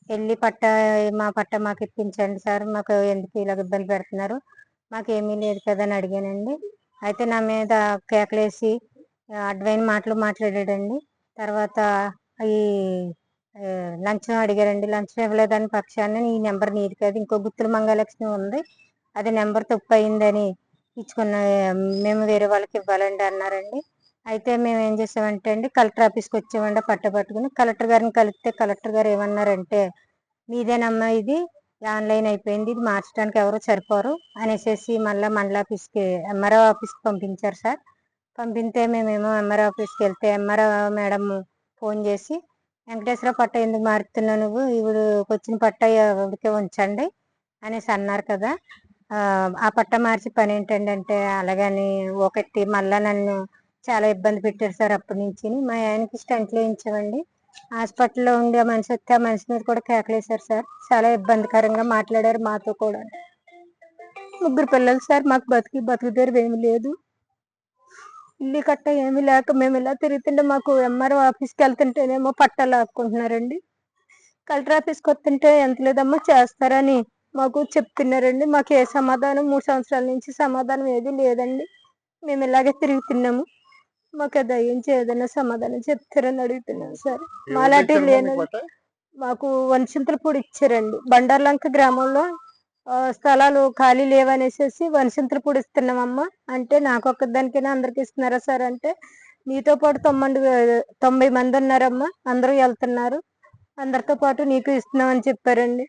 వెళ్ళి మా పట్టా మాకు ఇప్పించండి సార్, మాకు ఎందుకు ఇలా ఇబ్బంది పెడుతున్నారు, మాకేమీ లేదు కదా అని అడిగానండి. అయితే నా మీద కేకలేసి అడ్వైన్ మాటలు మాట్లాడాడండి. తర్వాత ఈ లంచం అడిగారండి. లంచం ఇవ్వలేదని పక్షాన్ని ఈ నెంబర్ నీది కాదు, ఇంకో గుత్తుల మంగాలక్ష్మి ఉంది, అది నెంబర్ తప్పు అయిందని మేము వేరే వాళ్ళకి ఇవ్వాలండి అన్నారండి. అయితే మేము ఏం చేసామంటే అండి, కలెక్టర్ ఆఫీస్కి వచ్చామండి పట్టా పట్టుకుని. కలెక్టర్ గారిని కలిపితే కలెక్టర్ గారు ఏమన్నారంటే, మీదేనమ్మా ఇది ఆన్లైన్ అయిపోయింది, ఇది మార్చడానికి ఎవరు సరిపోరు అనేసి మళ్ళీ మండల ఆఫీస్కి MRO ఆఫీస్కి పంపించారు సార్. పంపితే మేమేమో MRO ఆఫీస్కి వెళ్తే MRO మేడం ఫోన్ చేసి, వెంకటేశ్వర పట్టా ఎందుకు మారుతున్నావు నువ్వు, ఇప్పుడు వచ్చిన పట్టా ఎవరికే ఉంచండి అనేసి అన్నారు కదా. ఆ పట్టా మార్చి పని ఏంటండి అంటే, అలాగని ఒకటి మళ్ళీ నన్ను చాలా ఇబ్బంది పెట్టారు సార్. అప్పటి నుంచి మా ఆయనకి స్టంట్లు వేయించామండి. హాస్పిటల్లో ఉండే మనిషి వస్తే ఆ మనిషి మీద కూడా కేకలేశారు సార్. చాలా ఇబ్బందికరంగా మాట్లాడారు మాతో కూడా. 3 పిల్లలు సార్, మాకు బతుకు తెరువు ఏమి లేదు, ఇల్లు కట్ట ఏమి లేక మేము ఇలా తిరుగుతుంటే మాకు MRO ఆఫీస్కి వెళ్తుంటేనేమో పట్టా లాక్కుంటున్నారండి. కలెక్టర్ ఆఫీస్కి వస్తుంటే ఎంత లేదమ్మా చేస్తారని మాకు చెప్తున్నారండి. మాకు ఏ సమాధానం 3 సంవత్సరాల నుంచి సమాధానం ఏది లేదండి. మేము ఇలాగే తిరుగుతున్నాము, మాకు దయించి ఏదైనా సమాధానం చెప్తారని అడుగుతున్నాం సార్. మాలాంటి లేని మాకు వనచింతలపూడి ఇచ్చారండి. బండార్లంక గ్రామంలో స్థలాలు ఖాళీ లేవనేసి వనచింతలపూడి ఇస్తున్నామమ్మా అంటే, నాకు ఒక్కదానికైనా అందరికి ఇస్తున్నారా సార్ అంటే, నీతో పాటు 90 మంది ఉన్నారమ్మా, అందరూ వెళ్తున్నారు, అందరితో పాటు నీకు ఇస్తున్నామని చెప్పారండి.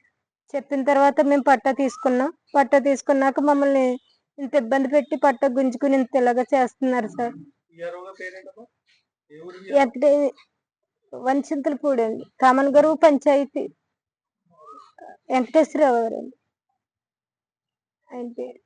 చెప్పిన తర్వాత మేము పట్టా తీసుకున్నాం. పట్టా తీసుకున్నాక మమ్మల్ని ఇంత ఇబ్బంది పెట్టి పట్టా గుంజుకుని ఇంత ఇలాగా చేస్తున్నారు సార్. వనచింతలపూడి అండి, కామన్ గారు పంచాయతీ, వెంకటేశ్వరరావు గారు అండి ఆయన పేరు.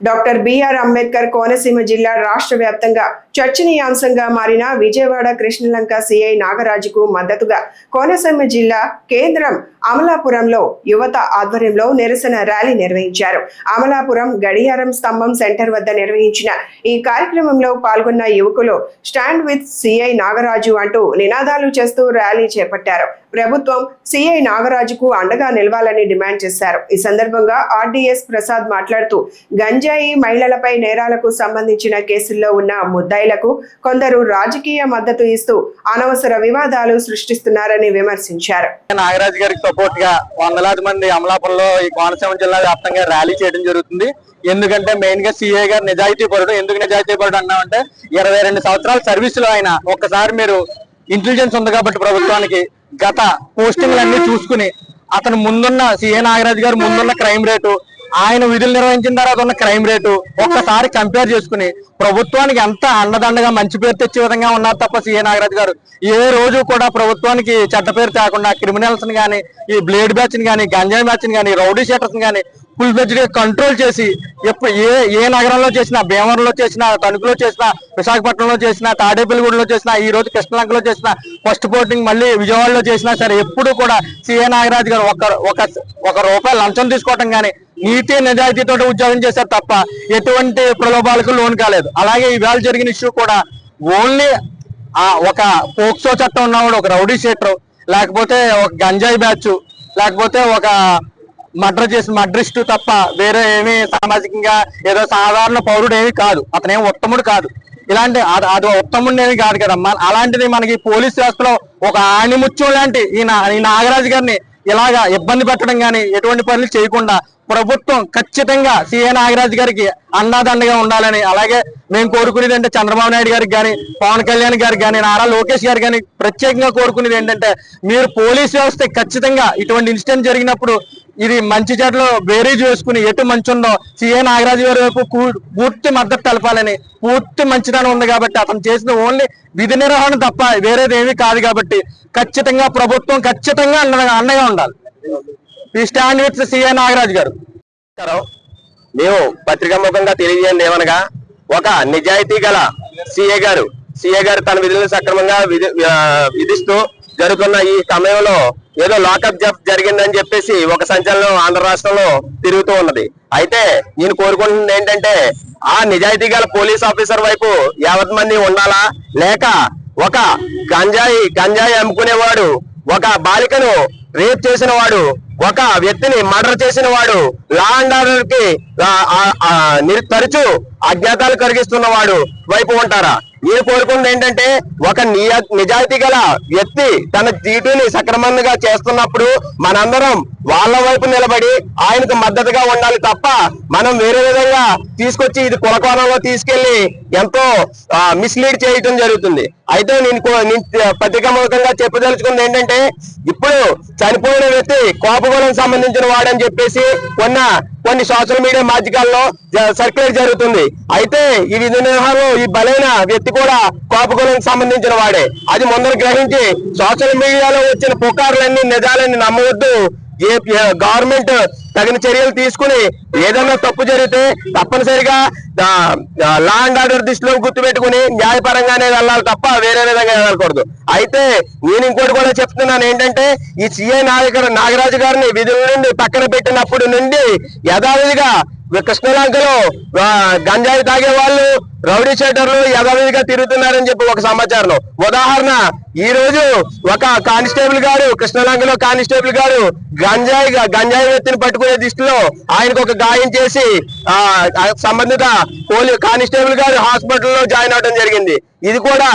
డాక్టర్ బిఆర్ అంబేద్కర్ కోనసీమ జిల్లా రాష్ట్ర వ్యాప్తంగా చర్చనీయాంశంగా మారిన విజయవాడ కృష్ణలంక CI నాగరాజుకు మద్దతుగా కోనసీమ జిల్లా కేంద్రం అమలాపురంలో యువత ఆధ్వర్యంలో నిరసన ర్యాలీ నిర్వహించారు. అమలాపురం గడియారం స్తంభం సెంటర్ వద్ద నిర్వహించిన ఈ కార్యక్రమంలో పాల్గొన్న యువకులు స్టాండ్ విత్ CI నాగరాజు అంటూ నినాదాలు చేస్తూ ర్యాలీ చేపట్టారు. ప్రభుత్వం సిఐ నాగరాజుకు అండగా నిలవాలని డిమాండ్ చేశారు. ఈ సందర్భంగా ఆర్డీఎస్ ప్రసాద్ మాట్లాడుతూ గంజాయి మహిళలపై నేరాలకు సంబంధించిన కేసుల్లో ఉన్న ముద్దాయిలకు కొందరు రాజకీయ మద్దతు ఇస్తూ అనవసర వివాదాలు సృష్టిస్తున్నారని విమర్శించారు. నాగరాజు గారికి సపోర్ట్ గా వందలాది మంది అమలాపురంలో ఈ కోనసీమ జిల్లా వ్యాప్తంగా ర్యాలీ చేయడం జరుగుతుంది. ఎందుకంటే మెయిన్ గా సిఐ గారు నిజాయితీ పరుడు. ఎందుకు నిజాయితీ పరుడు అన్నామంటే 22 సంవత్సరాల సర్వీస్ లో ఆయన ఒక్కసారి మీరు ఇంటెలిజెన్స్ ఉంది కాబట్టి ప్రభుత్వానికి గత పోస్టింగ్లన్నీ చూసుకుని అతను ముందున్న సిఐ నాగరాజు గారు ముందున్న క్రైమ్ రేటు, ఆయన విధులు నిర్వహించిన తర్వాత ఉన్న క్రైమ్ రేటు ఒక్కసారి కంపేర్ చేసుకుని ప్రభుత్వానికి ఎంత అండదండగా మంచి పేరు తెచ్చే విధంగా ఉన్నారు తప్ప సిఐ నాగరాజు గారు ఏ రోజు కూడా ప్రభుత్వానికి చెడ్డ పేరు తేకుండా క్రిమినల్స్ ని కానీ, ఈ బ్లేడ్ బ్యాచ్ ని కానీ, గంజాయి బ్యాచ్ ని కానీ, రౌడీ షీటర్స్ ని కానీ ఫుల్ ఫ్లెడ్జ్డ్ గా కంట్రోల్ చేసి ఎప్పుడు ఏ నగరంలో చేసినా, భీమవరంలో చేసినా, తణుకులో చేసినా, విశాఖపట్నంలో చేసినా, తాడేపల్లిగూడలో చేసినా, ఈ రోజు కృష్ణలంకలో చేసినా, ఫస్ట్ పోర్టింగ్ మళ్ళీ విజయవాడలో చేసినా సరే ఎప్పుడు కూడా సిఐ నాగరాజు గారు ఒక రూపాయి లంచం తీసుకోవటం కానీ నీతి నిజాయితీతో ఉద్యోగం చేశారు తప్ప ఎటువంటి ప్రలోభాలకు లోన్ కాలేదు. అలాగే ఈవేళ జరిగిన ఇష్యూ కూడా ఓన్లీ ఒక పోక్సో చట్టం ఉన్నవాడు, ఒక రౌడీ షీటర్, లేకపోతే ఒక గంజాయి బ్యాచ్, లేకపోతే ఒక మర్డరిస్ట్ తప్ప వేరే ఏమీ సామాజికంగా ఏదో సాధారణ పౌరుడు ఏమి కాదు. అతనేం ఉత్తముడు కాదు. ఇలాంటి అది ఉత్తముడు ఏమి కాదు కదమ్మా. అలాంటిది మనకి పోలీస్ వ్యవస్థలో ఒక ఆణిముత్యం లాంటి ఈ నాగరాజు గారిని ఇలాగా ఇబ్బంది పెట్టడం కానీ ఎటువంటి పనులు చేయకుండా ప్రభుత్వం ఖచ్చితంగా సిఐ నాగరాజు గారికి అండాదండగా ఉండాలని, అలాగే మేము కోరుకునేది అంటే చంద్రబాబు నాయుడు గారికి కానీ, పవన్ కళ్యాణ్ గారికి కానీ, నారా లోకేష్ గారు కానీ ప్రత్యేకంగా కోరుకునేది ఏంటంటే మీరు పోలీస్ వ్యవస్థ ఖచ్చితంగా ఇటువంటి ఇన్సిడెంట్ జరిగినప్పుడు ఇది మంచి చెడ్డలో బేరీజ్ వేసుకుని ఎటు మంచి ఉందో సిఐ నాగరాజు గారి వైపు పూర్తి మద్దతు తెలపాలని, పూర్తి మంచిదనం ఉంది కాబట్టి అతను చేసిన ఓన్లీ విధి నిర్వహణ తప్ప వేరేది ఏమీ కాదు కాబట్టి ఖచ్చితంగా ప్రభుత్వం ఖచ్చితంగా అండగా ఉండాలి. ఈ స్టాండ్ విత్ సిఐ నాగరాజు గారు. మేము పత్రికాముఖంగా తెలియజేయండి ఏమనగా, ఒక నిజాయితీ గల సిఐ గారు తన విధులను సక్రమంగా విధిస్తూ జరుగుతున్న ఈ సమయంలో ఏదో లాకప్ జబ్ జరిగిందని చెప్పేసి ఒక సంచలనం ఆంధ్ర రాష్ట్రంలో తిరుగుతూ ఉన్నది. అయితే నేను కోరుకుంటున్నది ఏంటంటే ఆ నిజాయితీ గల పోలీస్ ఆఫీసర్ వైపు యావత్ మంది ఉండాలా, లేక ఒక గంజాయి అమ్ముకునేవాడు, ఒక బాలికను రేప్ చేసిన వాడు, ఒక వ్యక్తిని మర్డర్ చేసిన వాడు, లా అండ్ ఆర్డర్ కి తరచూ అజ్ఞాతాలు కలిగిస్తున్న వాడు వైపు ఉంటారా? నేను కోరుకున్నది ఏంటంటే ఒక నిజాయితీ గల వ్యక్తి తన డ్యూటీని సక్రమంగా చేస్తున్నప్పుడు మనందరం వాళ్ళ వైపు నిలబడి ఆయనకు మద్దతుగా ఉండాలి తప్ప మనం వేరే విధంగా తీసుకొచ్చి ఇది కులకోణంలో తీసుకెళ్లి ఎంతో మిస్లీడ్ చేయటం జరుగుతుంది. అయితే నేను పత్రికాముఖంగా చెప్పదలుచుకుంది ఏంటంటే ఇప్పుడు చనిపోయిన వ్యక్తి కోపగుణం సంబంధించిన వాడని చెప్పేసి కొన్ని సోషల్ మీడియా మాధ్యమాల్లో సర్క్యులేట్ జరుగుతుంది. అయితే ఈ విధి నిర్వహణలో ఈ బలైన వ్యక్తి కూడా కోపగుణానికి సంబంధించిన వాడే. అది ముందర గ్రహించి సోషల్ మీడియాలో వచ్చిన పుకార్లన్నీ నిజాలన్నీ నమ్మవద్దు. గవర్నమెంట్ తగిన చర్యలు తీసుకుని ఏదైనా తప్పు జరిగితే తప్పనిసరిగా లా అండ్ ఆర్డర్ దృష్టిలో గుర్తుపెట్టుకుని న్యాయపరంగానే వెళ్ళాలి తప్ప వేరే విధంగా వెళ్ళకూడదు. అయితే నేను ఇంకోటి కూడా చెప్తున్నాను ఏంటంటే ఈ సిఐ నాగరాజు గారిని విధుల నుండి పక్కన పెట్టినప్పుడు నుండి యథావిధిగా కృష్ణలంకలో గంజాయి తాగే వాళ్ళు, రౌడీ షీటర్లు యథావిధిగా తిరుగుతున్నారని చెప్పి ఒక సమాచారం. ఉదాహరణ, ఈ రోజు ఒక కానిస్టేబుల్ గారు, కృష్ణలంకలో కానిస్టేబుల్ గారు గంజాయి వ్యక్తిని పట్టుకునే దృష్టిలో ఆయనకు ఒక గాయం చేసి సంబంధిత కానిస్టేబుల్ గారు హాస్పిటల్లో జాయిన్ అవడం జరిగింది. ఇది కూడా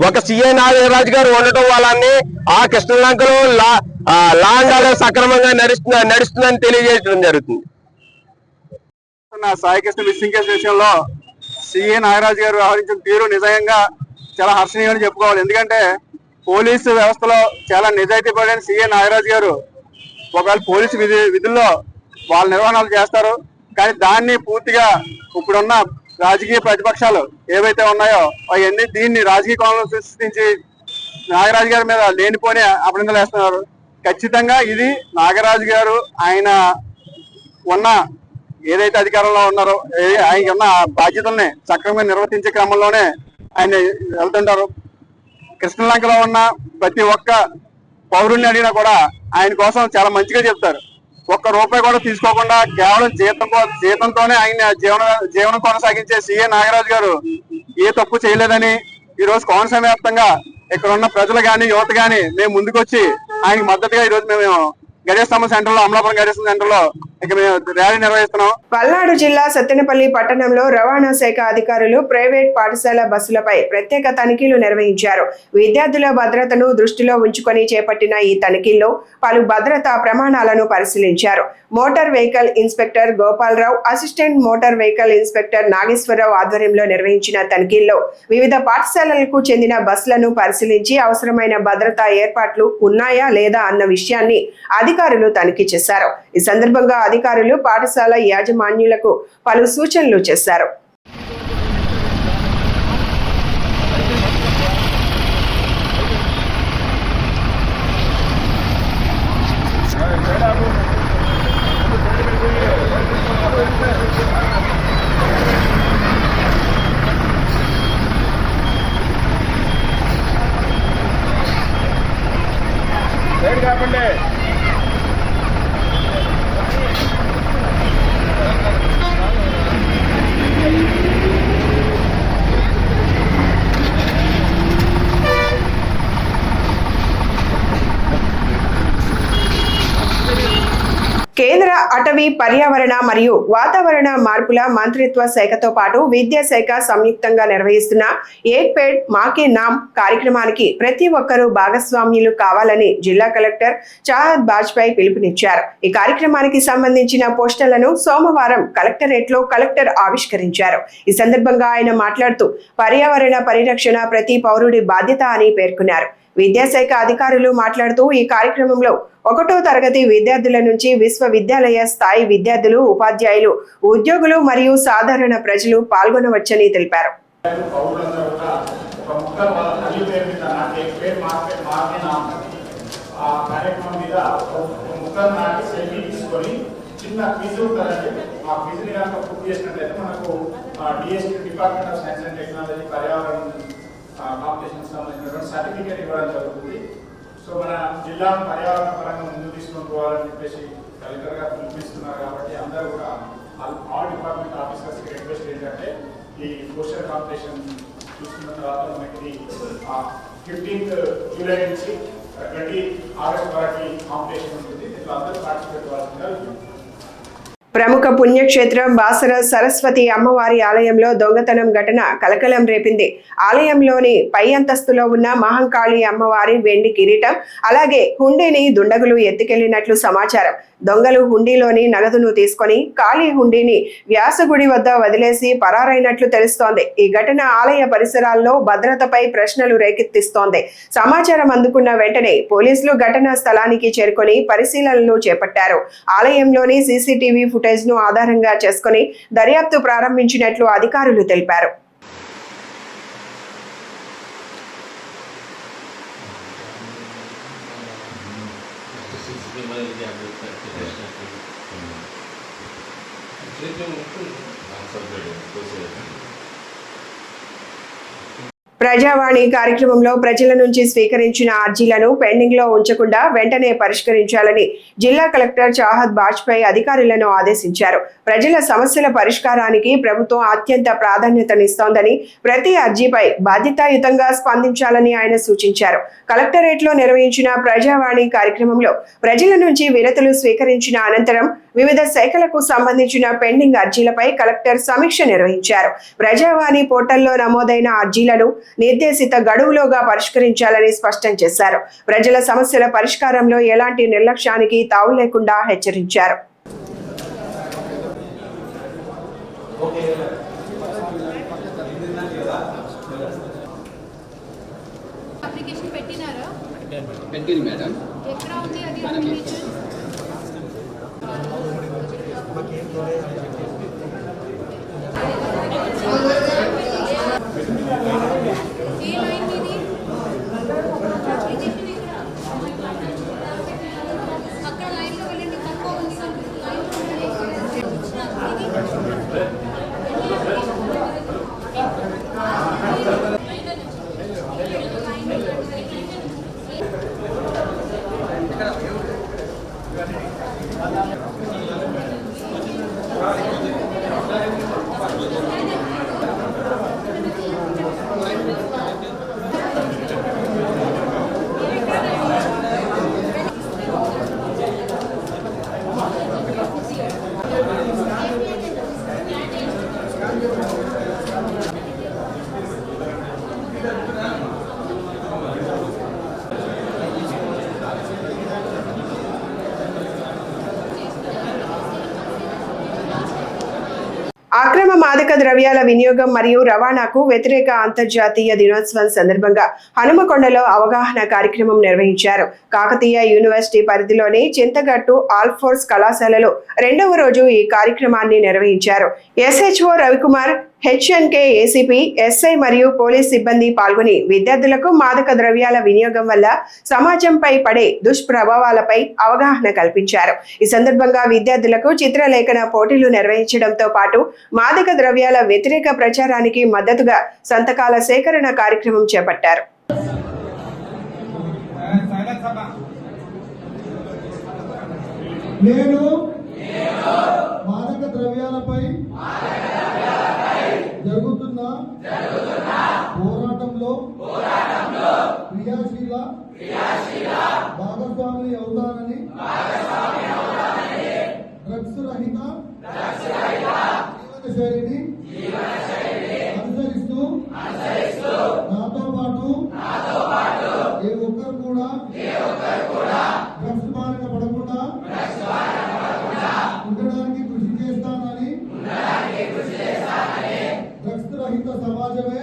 ఒక సిఐ నాగరాజు గారు ఉండటం వల్లనే ఆ కృష్ణలంకలో లా అండ్ ఆర్డర్ సక్రమంగా నడుస్తుందని తెలియజేయడం జరుగుతుంది. సాయికృష్ణ మిస్సింగ్ కేసు విషయంలో సిఐ నాగరాజు గారు వ్యవహరించిన తీరు నిజంగా చాలా హర్షణీయమని చెప్పుకోవాలి. ఎందుకంటే పోలీసు వ్యవస్థలో చాలా నిజాయితీ పడిన సిఐ నాగరాజు గారు ఒకవేళ పోలీసు విధుల్లో వాళ్ళ నిర్వహణలు చేస్తారు, కానీ దాన్ని పూర్తిగా ఇప్పుడున్న రాజకీయ ప్రతిపక్షాలు ఏవైతే ఉన్నాయో అవన్నీ దీన్ని రాజకీయ కోణంలో సృష్టించి నాగరాజు గారి మీద లేనిపోని అభినందనలు వేస్తున్నారు. ఖచ్చితంగా ఇది నాగరాజు గారు ఆయన ఉన్న ఏదైతే అధికారంలో ఉన్నారో ఆయన ఉన్న బాధ్యతల్ని సక్రమంగా నిర్వర్తించే క్రమంలోనే ఆయన వెళ్తుంటారు. కృష్ణలంకలో ఉన్న ప్రతి ఒక్క పౌరుణ్ణి అడిగినా కూడా ఆయన కోసం చాలా మంచిగా చెప్తారు. ఒక్క రూపాయి కూడా తీసుకోకుండా కేవలం జీతంతోనే ఆయన జీవనం కొనసాగించే సిఐ నాగరాజు గారు ఏ తప్పు చేయలేదని ఈ రోజు కోనసీమ వ్యాప్తంగా ఇక్కడ ఉన్న ప్రజలు కానీ యువత కానీ మేము ముందుకొచ్చి ఆయనకి మద్దతుగా ఈ రోజు మేము గజస్తంభ సెంటర్ లో అమలాపురం గజస్తంభ సెంటర్ లో ఇక మేము ర్యాలీ నిర్వహిస్తున్నాం. పల్నాడు జిల్లా సత్తెనపల్లి పట్టణంలో రవాణా శాఖ అధికారులు ప్రైవేట్ పాఠశాల బస్సులపై ప్రత్యేక తనిఖీలు నిర్వహించారు. విద్యార్థుల భద్రతను దృష్టిలో ఉంచుకొని చేపట్టిన ఈ తనిఖీల్లో పలు భద్రతా ప్రమాణాలను పరిశీలించారు. Motor vehicle inspector Gopalarao, assistant motor vehicle inspector Nageswararao ఆధ్వర్యంలో నిర్వహించిన తనిఖీల్లో వివిధ పాఠశాలలకు చెందిన బస్సులను పరిశీలించి అవసరమైన భద్రతా ఏర్పాట్లు ఉన్నాయా లేదా అన్న విషయాన్ని అధికారులు తనిఖీ చేశారు. ఈ సందర్భంగా అధికారులు పాఠశాల యాజమాన్యులకు పలు సూచనలు చేశారు. కేంద్ర అటవీ, పర్యావరణ మరియు వాతావరణ మార్పుల మంత్రిత్వ శాఖతో పాటు విద్యాశాఖ సంయుక్తంగా నిర్వహిస్తున్న ఏక్ పేడ్ మాకే నామ్ కార్యక్రమానికి ప్రతి ఒక్కరూ భాగస్వామ్యులు కావాలని జిల్లా కలెక్టర్ చాహద్ బాజ్పాయ్ పిలుపునిచ్చారు. ఈ కార్యక్రమానికి సంబంధించిన పోస్టర్లను సోమవారం కలెక్టరేట్లో కలెక్టర్ ఆవిష్కరించారు. ఈ సందర్భంగా ఆయన మాట్లాడుతూ పర్యావరణ పరిరక్షణ ప్రతి పౌరుడి బాధ్యత అని పేర్కొన్నారు. విద్యాశాఖ అధికారులు మాట్లాడుతూ ఈ కార్యక్రమంలో 1వ తరగతి విద్యార్థుల నుంచి విశ్వవిద్యాలయ స్థాయి విద్యార్థులు, ఉపాధ్యాయులు, ఉద్యోగులు మరియు సాధారణ ప్రజలు పాల్గొనవచ్చని తెలిపారు. కాంపిటీషన్ సంబంధించినటువంటి సర్టిఫికేట్ ఇవ్వడం జరుగుతుంది. సో మన జిల్లా పర్యావరణ పరంగా ముందు తీసుకొని పోవాలని చెప్పేసి కలెక్టర్ గారు పిలిపిస్తున్నారు. కాబట్టి అందరూ కూడా ఆల్ డిపార్ట్మెంట్ ఆఫీసర్స్కి రిక్వెస్ట్ ఏంటంటే ఈ పోస్టర్ కాంపిటీషన్ చూసుకున్న తర్వాత మనకి 15th జూలై నుంచి 20 ఆగస్ట్ వరకు కాంపిటీషన్ ఉంటుంది. దీంట్లో అందరూ పార్టిసిపేట్ అవ్వాల్సిందిగా. ప్రముఖ పుణ్యక్షేత్రం బాసర సరస్వతి అమ్మవారి ఆలయంలో దొంగతనం ఘటన కలకలం రేపింది. ఆలయంలోని పై అంతస్తులో ఉన్న మహంకాళి అమ్మవారి వెండి కిరీటం, అలాగే హుండీని దుండగులు ఎత్తుకెళ్లినట్లు సమాచారం. దొంగలు హుండీలోని నగదును తీసుకొని ఖాళీ హుండీని వ్యాసగుడి వద్ద వదిలేసి పరారైనట్లు తెలుస్తోంది. ఈ ఘటన ఆలయ పరిసరాల్లో భద్రతపై ప్రశ్నలు రేకెత్తిస్తోంది. సమాచారం అందుకున్న వెంటనే పోలీసులు ఘటనా స్థలానికి చేరుకొని పరిశీలనలు చేపట్టారు. ఆలయంలోని సీసీటీవీ ఫుటేజ్ ను ఆధారంగా చేసుకుని దర్యాప్తు ప్రారంభించినట్లు అధికారులు తెలిపారు. ప్రజావాణి కార్యక్రమంలో ప్రజల నుంచి స్వీకరించిన అర్జీలను పెండింగ్ లో ఉంచకుండా వెంటనే పరిష్కరించాలని జిల్లా కలెక్టర్ చాహద్ బాజ్పాయ్ అధికారులను ఆదేశించారు. ప్రజల సమస్యల పరిష్కారానికి ప్రభుత్వం అత్యంత ప్రాధాన్యతనిస్తోందని, ప్రతి అర్జీపై బాధ్యతాయుతంగా స్పందించాలని ఆయన సూచించారు. కలెక్టరేట్ లో నిర్వహించిన ప్రజావాణి కార్యక్రమంలో ప్రజల నుంచి వినతులు స్వీకరించిన అనంతరం వివిధ శాఖలకు సంబంధించిన పెండింగ్ అర్జీలపై కలెక్టర్ సమీక్ష నిర్వహించారు. ప్రజావాణి పోర్టల్లో నమోదైన అర్జీలను నిర్దేశిత గడువులోగా పరిష్కరించాలని స్పష్టం చేశారు. ప్రజల సమస్యల పరిష్కారంలో ఎలాంటి నిర్లక్ష్యానికి తావు లేకుండా హెచ్చరించారు. ఇక్కడ మాదక ద్రవ్యాల వినియోగం మరియు రవాణాకు వ్యతిరేక అంతర్జాతీయ దినోత్సవం సందర్భంగా హనుమకొండలో అవగాహన కార్యక్రమం నిర్వహించారు. కాకతీయ యూనివర్సిటీ పరిధిలోని చింతగట్టు ఆల్ఫోర్స్ కళాశాలలో 2వ రోజు ఈ కార్యక్రమాన్ని నిర్వహించారు. SHO Ravikumar, HNK ACP, SI మరియు పోలీస్ సిబ్బంది పాల్గొని విద్యార్థులకు మాదక ద్రవ్యాల వినియోగం వల్ల సమాజంపై పడే దుష్ప్రభావాలపై అవగాహన కల్పించారు. ఈ సందర్భంగా విద్యార్థులకు చిత్రలేఖన పోటీలు నిర్వహించడంతో పాటు మాదక ద్రవ్యాల వ్యతిరేక ప్రచారానికి మద్దతుగా సంతకాల సేకరణ కార్యక్రమం చేపట్టారు. నేను మాదక ద్రవ్యాలపై జరుగుతున్న పోరాటంలో క్రియాశీల భాగస్వామి అవుతానని డ్రగ్స్ రహిత జీవనశైలిని అనుసరిస్తూ నాతో పాటు ఏ ఒక్కరు కూడా డ్రగ్స్ బారిన పడకుండా ఉండడానికి కృషి చేస్తానని డ్రగ్స్ రహిత సమాజమే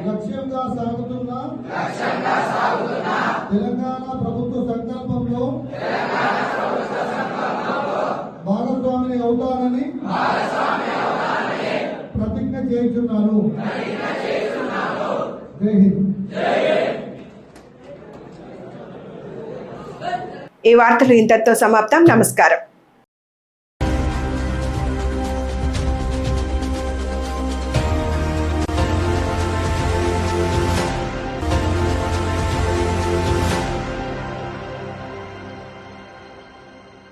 లక్ష్యంగా సాగుతున్న తెలంగాణ ప్రభుత్వ సంకల్పంలో భాగస్వామిని అవుతానని ప్రతిజ్ఞ చేస్తున్నాను. జై హింద్. ఈ వార్తలు ఇంతటితో సమాప్తం. నమస్కారం.